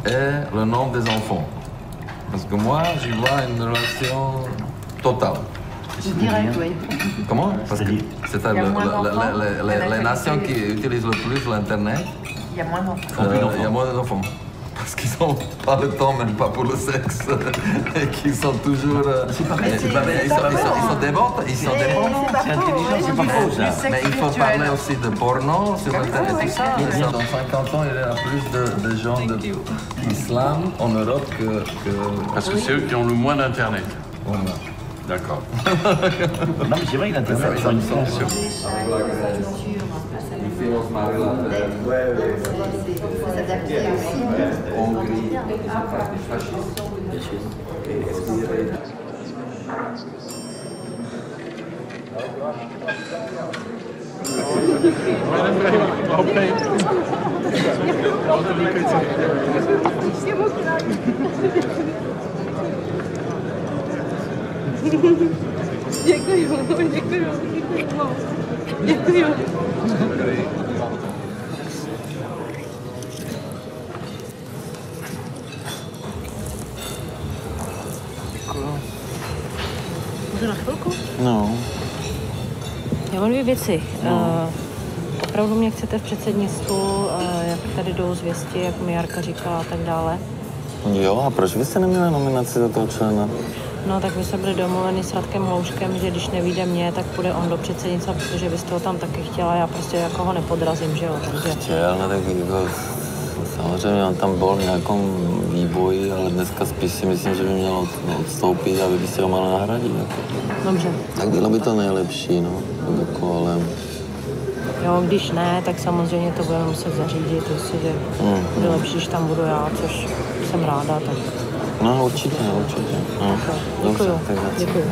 et le nombre des enfants? Parce que moi, j'y vois une relation totale. Direct, oui. Comment? Parce que c'est les nations qui utilisent le plus l'Internet, Il y a moins d'enfants. il y a moins d'enfants. Parce qu'ils n'ont pas le temps, même pas pour le sexe, et qu'ils sont toujours... Ils sont débordés, ils sont débordés. C'est intelligent, c'est pas faux, ça. Mais il faut parler aussi de porno sur Internet et tout ça. Dans 50 ans, il y aura plus de gens d'islam en Europe que... Parce que c'est eux qui ont le moins d'Internet. Voilà. D'accord. Non, mais c'est vrai que l'Internet, c'est une fonction. Děkuju. Můžu na chvilku? No. Já mám dvě věci. Opravdu mě chcete v předsednictvu, jak tady jdou zvěsti, jak mi Jarka říká a tak dále. Jo, a proč vy jste neměli nominaci do toho člena? No tak my jsme byli domluveni s Radkem Hlouškem, že když nevíde mě, tak půjde on do předsednictva, protože vy jste ho tam taky chtěla, já prostě jako ho nepodrazím, že jo, takže... Chtěl, no tak jako, samozřejmě on tam byl v nějakém výboji, ale dneska spíš si myslím, že by měl odstoupit a vy byste ho mal nahradit. Jako. Dobře. Tak bylo by to nejlepší, no, jako, ale... Jo, když ne, tak samozřejmě to budeme muset zařídit, jestliže bude lepší, když tam budu já, což jsem ráda, tak... No, určitě. No. Děkuju. Děkuju.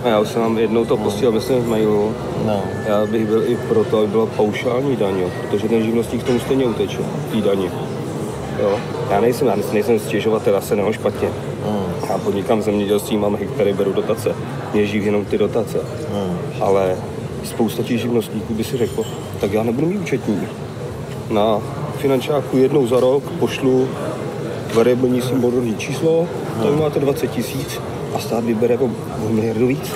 Já už jsem vám jednou to posílal, myslím, v mailu. No. Já bych byl i pro to, aby byla paušální daň, jo, protože ten živnostník k tomu stejně uteče, tý daně. Jo. Já nejsem stěžovatel, já se nemám špatně. Já podnikám v zemědělství, mám hektary, beru dotace. Mě živí jenom ty dotace. Ale spousta těch živnostníků by si řekl, tak já nebudu mít účetní. Na finančáku jednou za rok pošlu variabilní symbolový číslo, tam máte 20 000 a stát vybere o miliardu víc.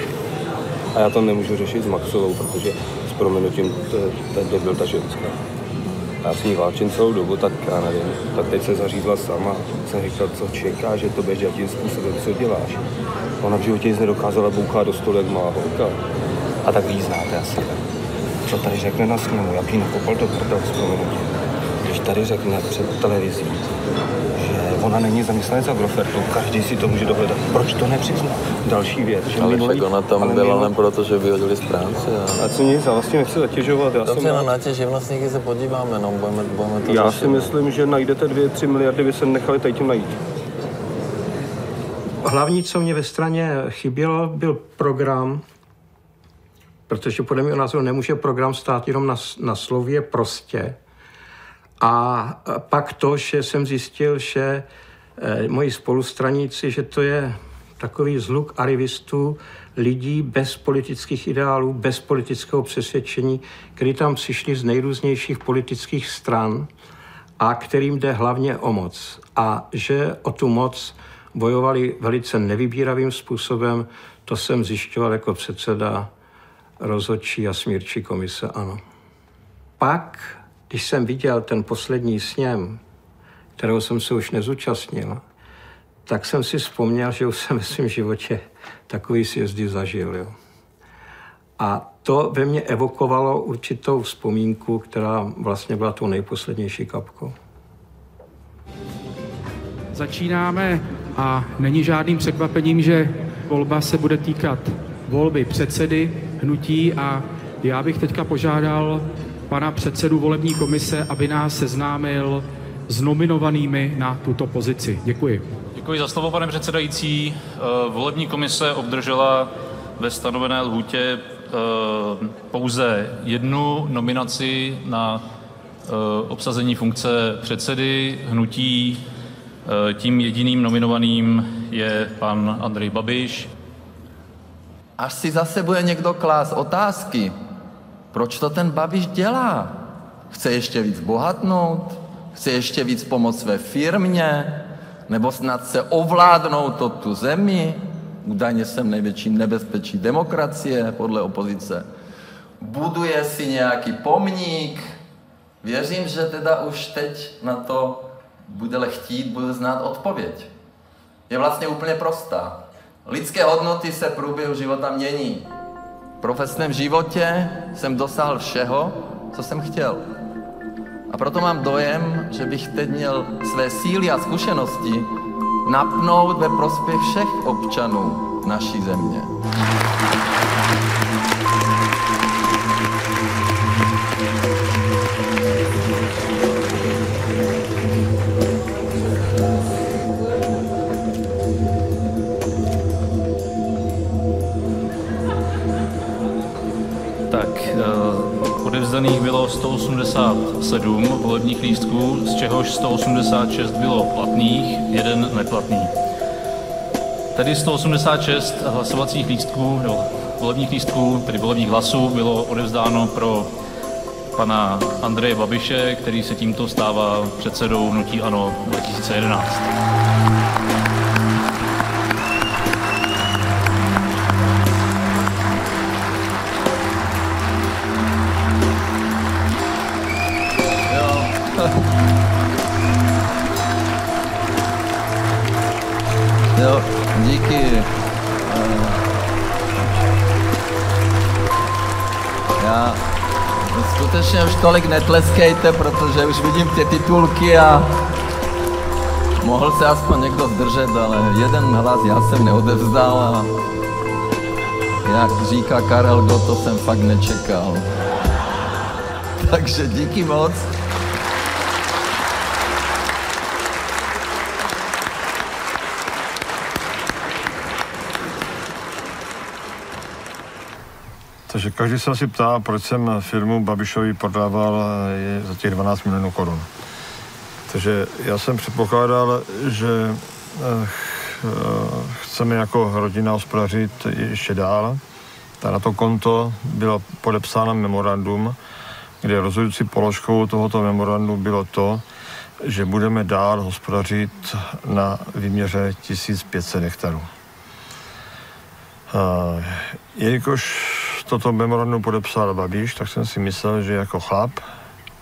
A já to nemůžu řešit s Maxovou, protože s prominutím to byl ta ženská. Já s ní válčím celou dobu, tak já nevím. Tak teď se zařízla sama. Jsem říkal, co čeká, že to bude tím způsobem, co děláš. Ona v životě nic nedokázala bouchat do stolu, jak má holka. A tak jí znáte asi. Co tady řekne na sněmu, jak jí nakopal do prdel s prominutím. Když tady řekne před televizí, že ona není zaměstnanec Agrofertu, každý si to může dohledat. Proč to nepřizná? Další věc. Že ale však ona tam byla jen proto, že vyhodili z práce. A co nic, já vlastně nechci zatěžovat. Dobře, no na těch živnostníky se podíváme, no, budeme to já si myslím, že najdete 2-3 miliardy, vy se nechali tady tím najít. Hlavní, co mě ve straně chybělo, byl program, protože podle mého názoru nemůže program stát jenom na slově prostě. A pak to, že jsem zjistil, že moji spolustraníci, že to je takový zhluk arrivistů, lidí bez politických ideálů, bez politického přesvědčení, kteří tam přišli z nejrůznějších politických stran a kterým jde hlavně o moc. A že o tu moc bojovali velice nevybíravým způsobem, to jsem zjišťoval jako předseda rozhodčí a smírčí komise ANO. Pak, když jsem viděl ten poslední sněm, kterého jsem se už nezúčastnil, tak jsem si vzpomněl, že už jsem ve svém životě takový sjezdy zažil. Jo. A to ve mně evokovalo určitou vzpomínku, která vlastně byla tou nejposlednější kapkou. Začínáme a není žádným překvapením, že volba se bude týkat volby předsedy hnutí a já bych teďka požádal pana předsedu volební komise, aby nás seznámil s nominovanými na tuto pozici. Děkuji. Děkuji za slovo, pane předsedající. Volební komise obdržela ve stanovené lhůtě pouze jednu nominaci na obsazení funkce předsedy hnutí. Tím jediným nominovaným je pan Andrej Babiš. Až si zase bude někdo klást otázky, proč to ten Babiš dělá? Chce ještě víc bohatnout? Chce ještě víc pomoct své firmě? Nebo snad se ovládnout tu zemi? Údajně jsem největší nebezpečí demokracie podle opozice. Buduje si nějaký pomník. Věřím, že teda už teď na to bude chtít, bude znát odpověď. Je vlastně úplně prostá. Lidské hodnoty se v průběhu života mění. V profesním životě jsem dosáhl všeho, co jsem chtěl. A proto mám dojem, že bych teď měl své síly a zkušenosti napnout ve prospěch všech občanů naší země. Odevzdaných bylo 187 volebních lístků, z čehož 186 bylo platných, 1 neplatný. Tedy 186 hlasovacích lístků, nebo volebních lístků, tedy volebních hlasů, bylo odevzdáno pro pana Andreje Babiše, který se tímto stává předsedou hnutí ANO 2011. Jo, díky. Já skutečně už tolik netleskejte, protože už vidím ty titulky a mohl se aspoň někdo zdržet, ale jeden hlas já jsem neodevzdal a jak říká Karel Gott, to jsem fakt nečekal. Takže díky moc. Takže každý se asi ptá, proč jsem firmu Babišovi prodával za těch 12 milionů korun. Takže já jsem předpokládal, že chceme jako rodina hospodařit ještě dál. Tak na to konto bylo podepsáno memorandum, kde rozhodující položkou tohoto memorandu bylo to, že budeme dál hospodařit na výměře 1500 hektarů. Jelikož toto memorandum podepsal Babiš, tak jsem si myslel, že jako chlap,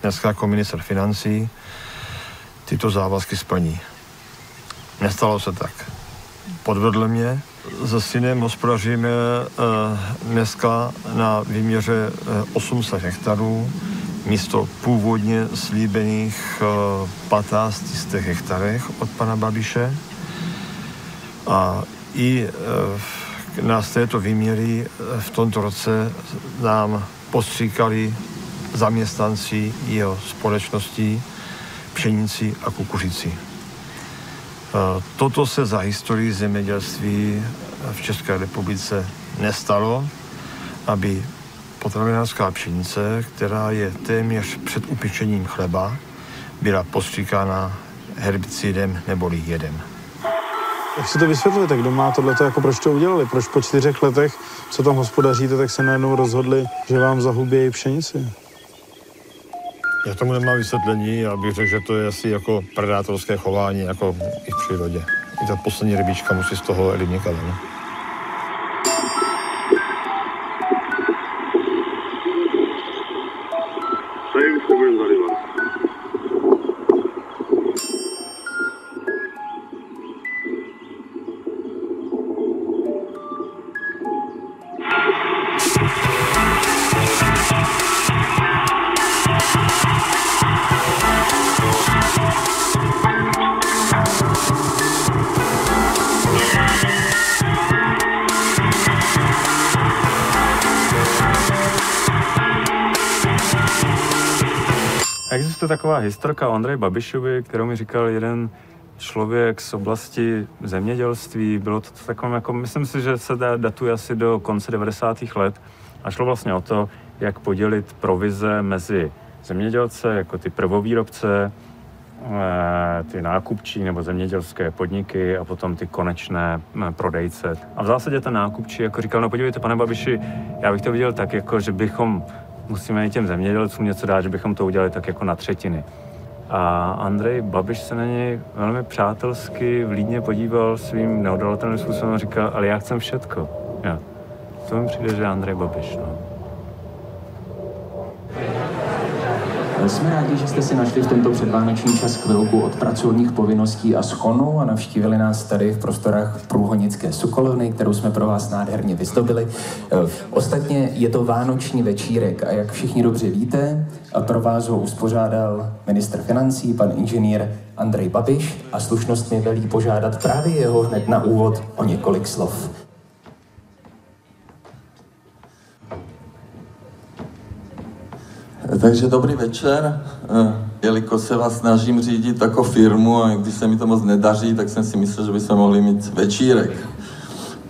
dneska jako ministr financí, tyto závazky splní. Nestalo se tak. Podvedl mě. Se synem hospodaříme dneska na výměře 800 hektarů, místo původně slíbených 1500 hektarech od pana Babiše. A i na této výměry v tomto roce nám postříkali zaměstnanci jeho společností pšenici a kukuřici. Toto se za historii zemědělství v České republice nestalo, aby potravinářská pšenice, která je téměř před upečením chleba, byla postříkána herbicidem neboli jedem. Jak si to vysvětlujete, kdo má tohleto, jako proč to udělali? Proč po 4 letech, co tam hospodaříte, tak se najednou rozhodli, že vám zahubějí pšenici? Já tomu nemám vysvětlení, já bych řekl, že to je asi jako predátorské chování, jako i v přírodě. I ta poslední rybička musí z toho rybníka ven. existuje taková historka o Andreji Babišovi, kterou mi říkal jeden člověk z oblasti zemědělství. Bylo to takové, jako, myslím si, že se datuje asi do konce 90. let. A šlo vlastně o to, jak podělit provize mezi zemědělce, jako ty prvovýrobce, ty nákupčí nebo zemědělské podniky a potom ty konečné prodejce. A v zásadě ten nákupčí jako říkal, no podívejte, pane Babiši, já bych to viděl tak, jako, že musíme i těm zemědělcům něco dát, že bychom to udělali tak jako na třetiny. A Andrej Babiš se na něj velmi přátelsky vlídně podíval svým neodolatelným způsobem a říkal, ale já chcem všetko. Ja. To mi přijde, že je Andrej Babiš. No. Jsme rádi, že jste si našli v tento předvánoční čas chvilku od pracovních povinností a schonu a navštívili nás tady v prostorách Průhonické Sokolovny, kterou jsme pro vás nádherně vyzdobili. Ostatně je to vánoční večírek a jak všichni dobře víte, pro vás ho uspořádal ministr financí, pan inženýr Andrej Babiš a slušnost mi velí požádat právě jeho hned na úvod o několik slov. Takže dobrý večer. Jelikož se vás snažím řídit jako firmu a když se mi to moc nedaří, tak jsem si myslel, že bychom mohli mít večírek.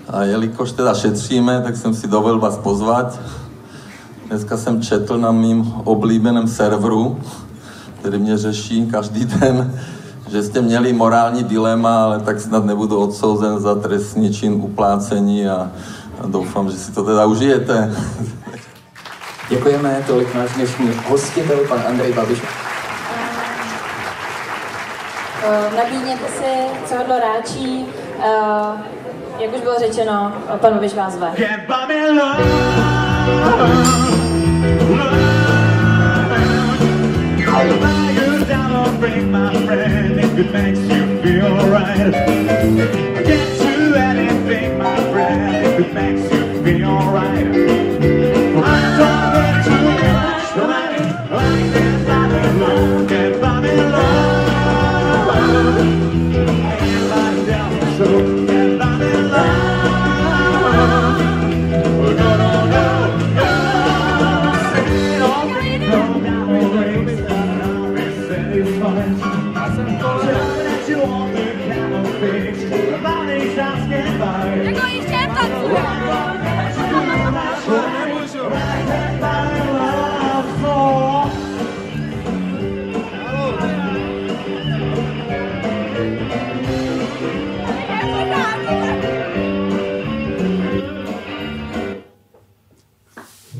A jelikož teda šetříme, tak jsem si dovolil vás pozvat. Dneska jsem četl na mým oblíbeném serveru, který mě řeší každý den, že jste měli morální dilema, ale tak snad nebudu odsouzen za trestný čin uplácení a doufám, že si to teda užijete. Děkujeme, tolik náš dnešní hostitel, pan Andrej Babiš. Nabídněte si, co hodlo ráčí. Jak už bylo řečeno, pan Babiš vás zve.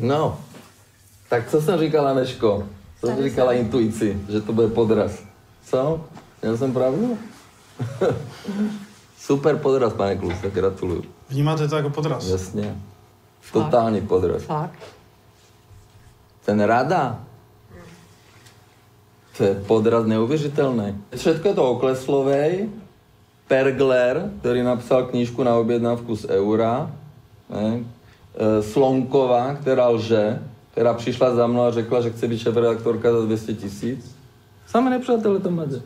No, tak co jsem říkala, Neško? Co jsem říkala intuici, že to bude podraz? Co? Měl jsem pravdu? Super podraz, pane Kluse, gratuluju. Vnímáte to jako podraz? Jasně. Totální podraz. Fakt? Ten Rada. To je podraz neuvěřitelný. Všetko je to Okleslovej, Pergler, který napsal knížku na objednávku z eura, ne? Slonková, která lže, která přišla za mnou a řekla, že chce být šéfredaktorka za 200 000. Samé nepřátelé to máte.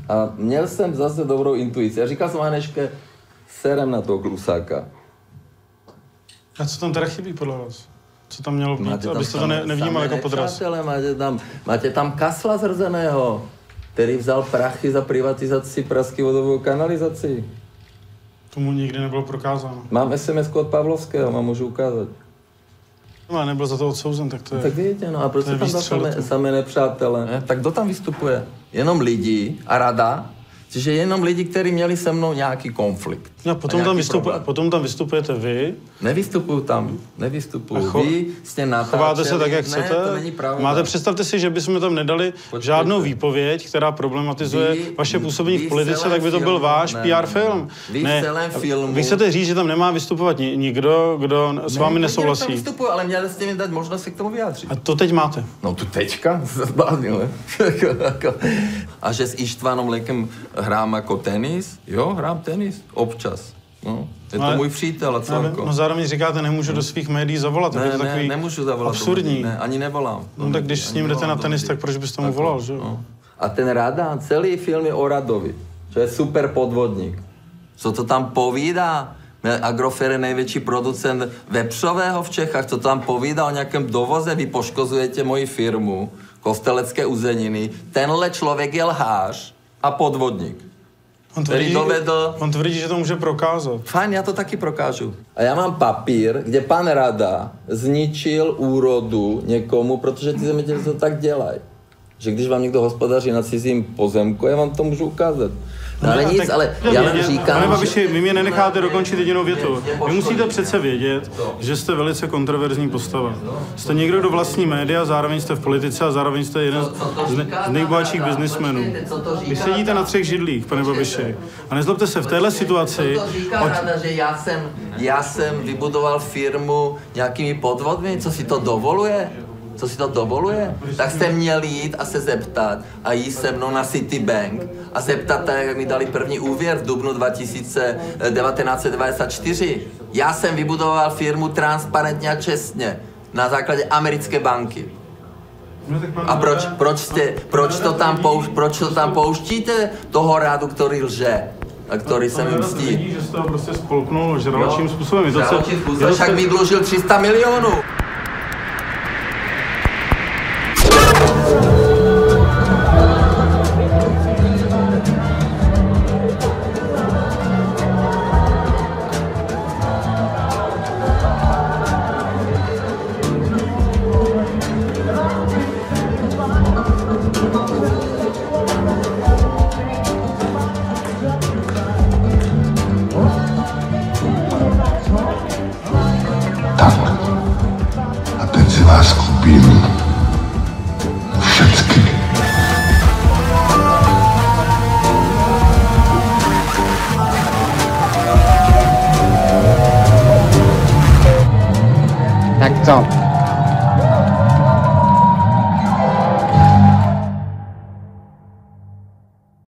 A měl jsem zase dobrou intuici. Já říkal jsem Haneške, serem na toho Klusáka. A co tam teda chybí podle vás? Co tam mělo být, abyste to nevnímal jako podraz? Přátelé, máte tam Kasla zrzeného, který vzal prachy za privatizaci pražské vodové kanalizaci. Tomu nikdy nebylo prokázáno. Mám SMS od Pavlovského, vám můžu ukázat. No, ale nebyl za to odsouzen, tak to je... Tak vidíte, no a proč tam samé nepřátelé? Ne? Tak kdo tam vystupuje? Jenom lidi a Rada? Čiže jenom lidi, kteří měli se mnou nějaký konflikt. No, potom tam vystupujete vy. Nevystupuju tam, nevystupuju. Vy jste natáčeli. Chováte se tak, jak chcete? Ne, to není pravda. Máte, představte si, že bychom tam nedali žádnou výpověď, která problematizuje vaše působení v politice, tak by to byl váš PR film. Vy v celém filmu. Vy chcete říct, že tam nemá vystupovat nikdo, kdo s vámi nesouhlasí. Ne, vystupuju, ale měli jste mi dát možnost se k tomu vyjádřit. A to teď máte. No tu teďka? Zbláznil, ne? A že s Ištvanom Lekem hrám jako tenis? Jo, hrám tenis. Občas. No, je to můj přítel a co jako? No zároveň říkáte, nemůžu do svých médií zavolat. Ne, je to takový nemůžu zavolat. Absurdní. Ne, ani nevolám. No tak když s ním jdete na tenis, tak proč byste mu volal, že jo? No. A ten Rada, celý film je o Radovi, že je super podvodník. Co to tam povídá? Agrofer je největší producent vepřového v Čechách, co tam povídá o nějakém dovoze, vy poškozujete moji firmu, Kostelecké uzeniny. Tenhle člověk je lhář a podvodník. On tvrdí, že to může prokázat. Fajn, já to taky prokážu. A já mám papír, kde pan Rada zničil úrodu někomu, protože ty zemědělci to tak dělají. Že když vám někdo hospodaří na cizím pozemku, já vám to můžu ukázat. No ale nic, ale já vám říkám, Pane Babiši, vy mě nenecháte dokončit jedinou větu. Vy musíte přece vědět, že jste velice kontroverzní postava. Jste někdo, kdo vlastní média, zároveň jste v politice a zároveň jste jeden z nejbohatších biznismenů. Vy sedíte na 3 židlích, pane Babiši. A nezlobte se, v téhle situaci... Co to říká Rada, že já jsem vybudoval firmu nějakými podvodmi, co si to dovoluje? Tak jste měli jít a se zeptat a jít se mnou na Citibank a zeptat, jak mi dali první úvěr v dubnu 1994. Já jsem vybudoval firmu transparentně a čestně na základě americké banky. A proč to tam pouštíte toho Radu, který lže? A který se mi mstí? Že jste ho prostě spolknul žraločím způsobem. Však mi dlužil 300 milionů. Vás koupím všecky. Tak co?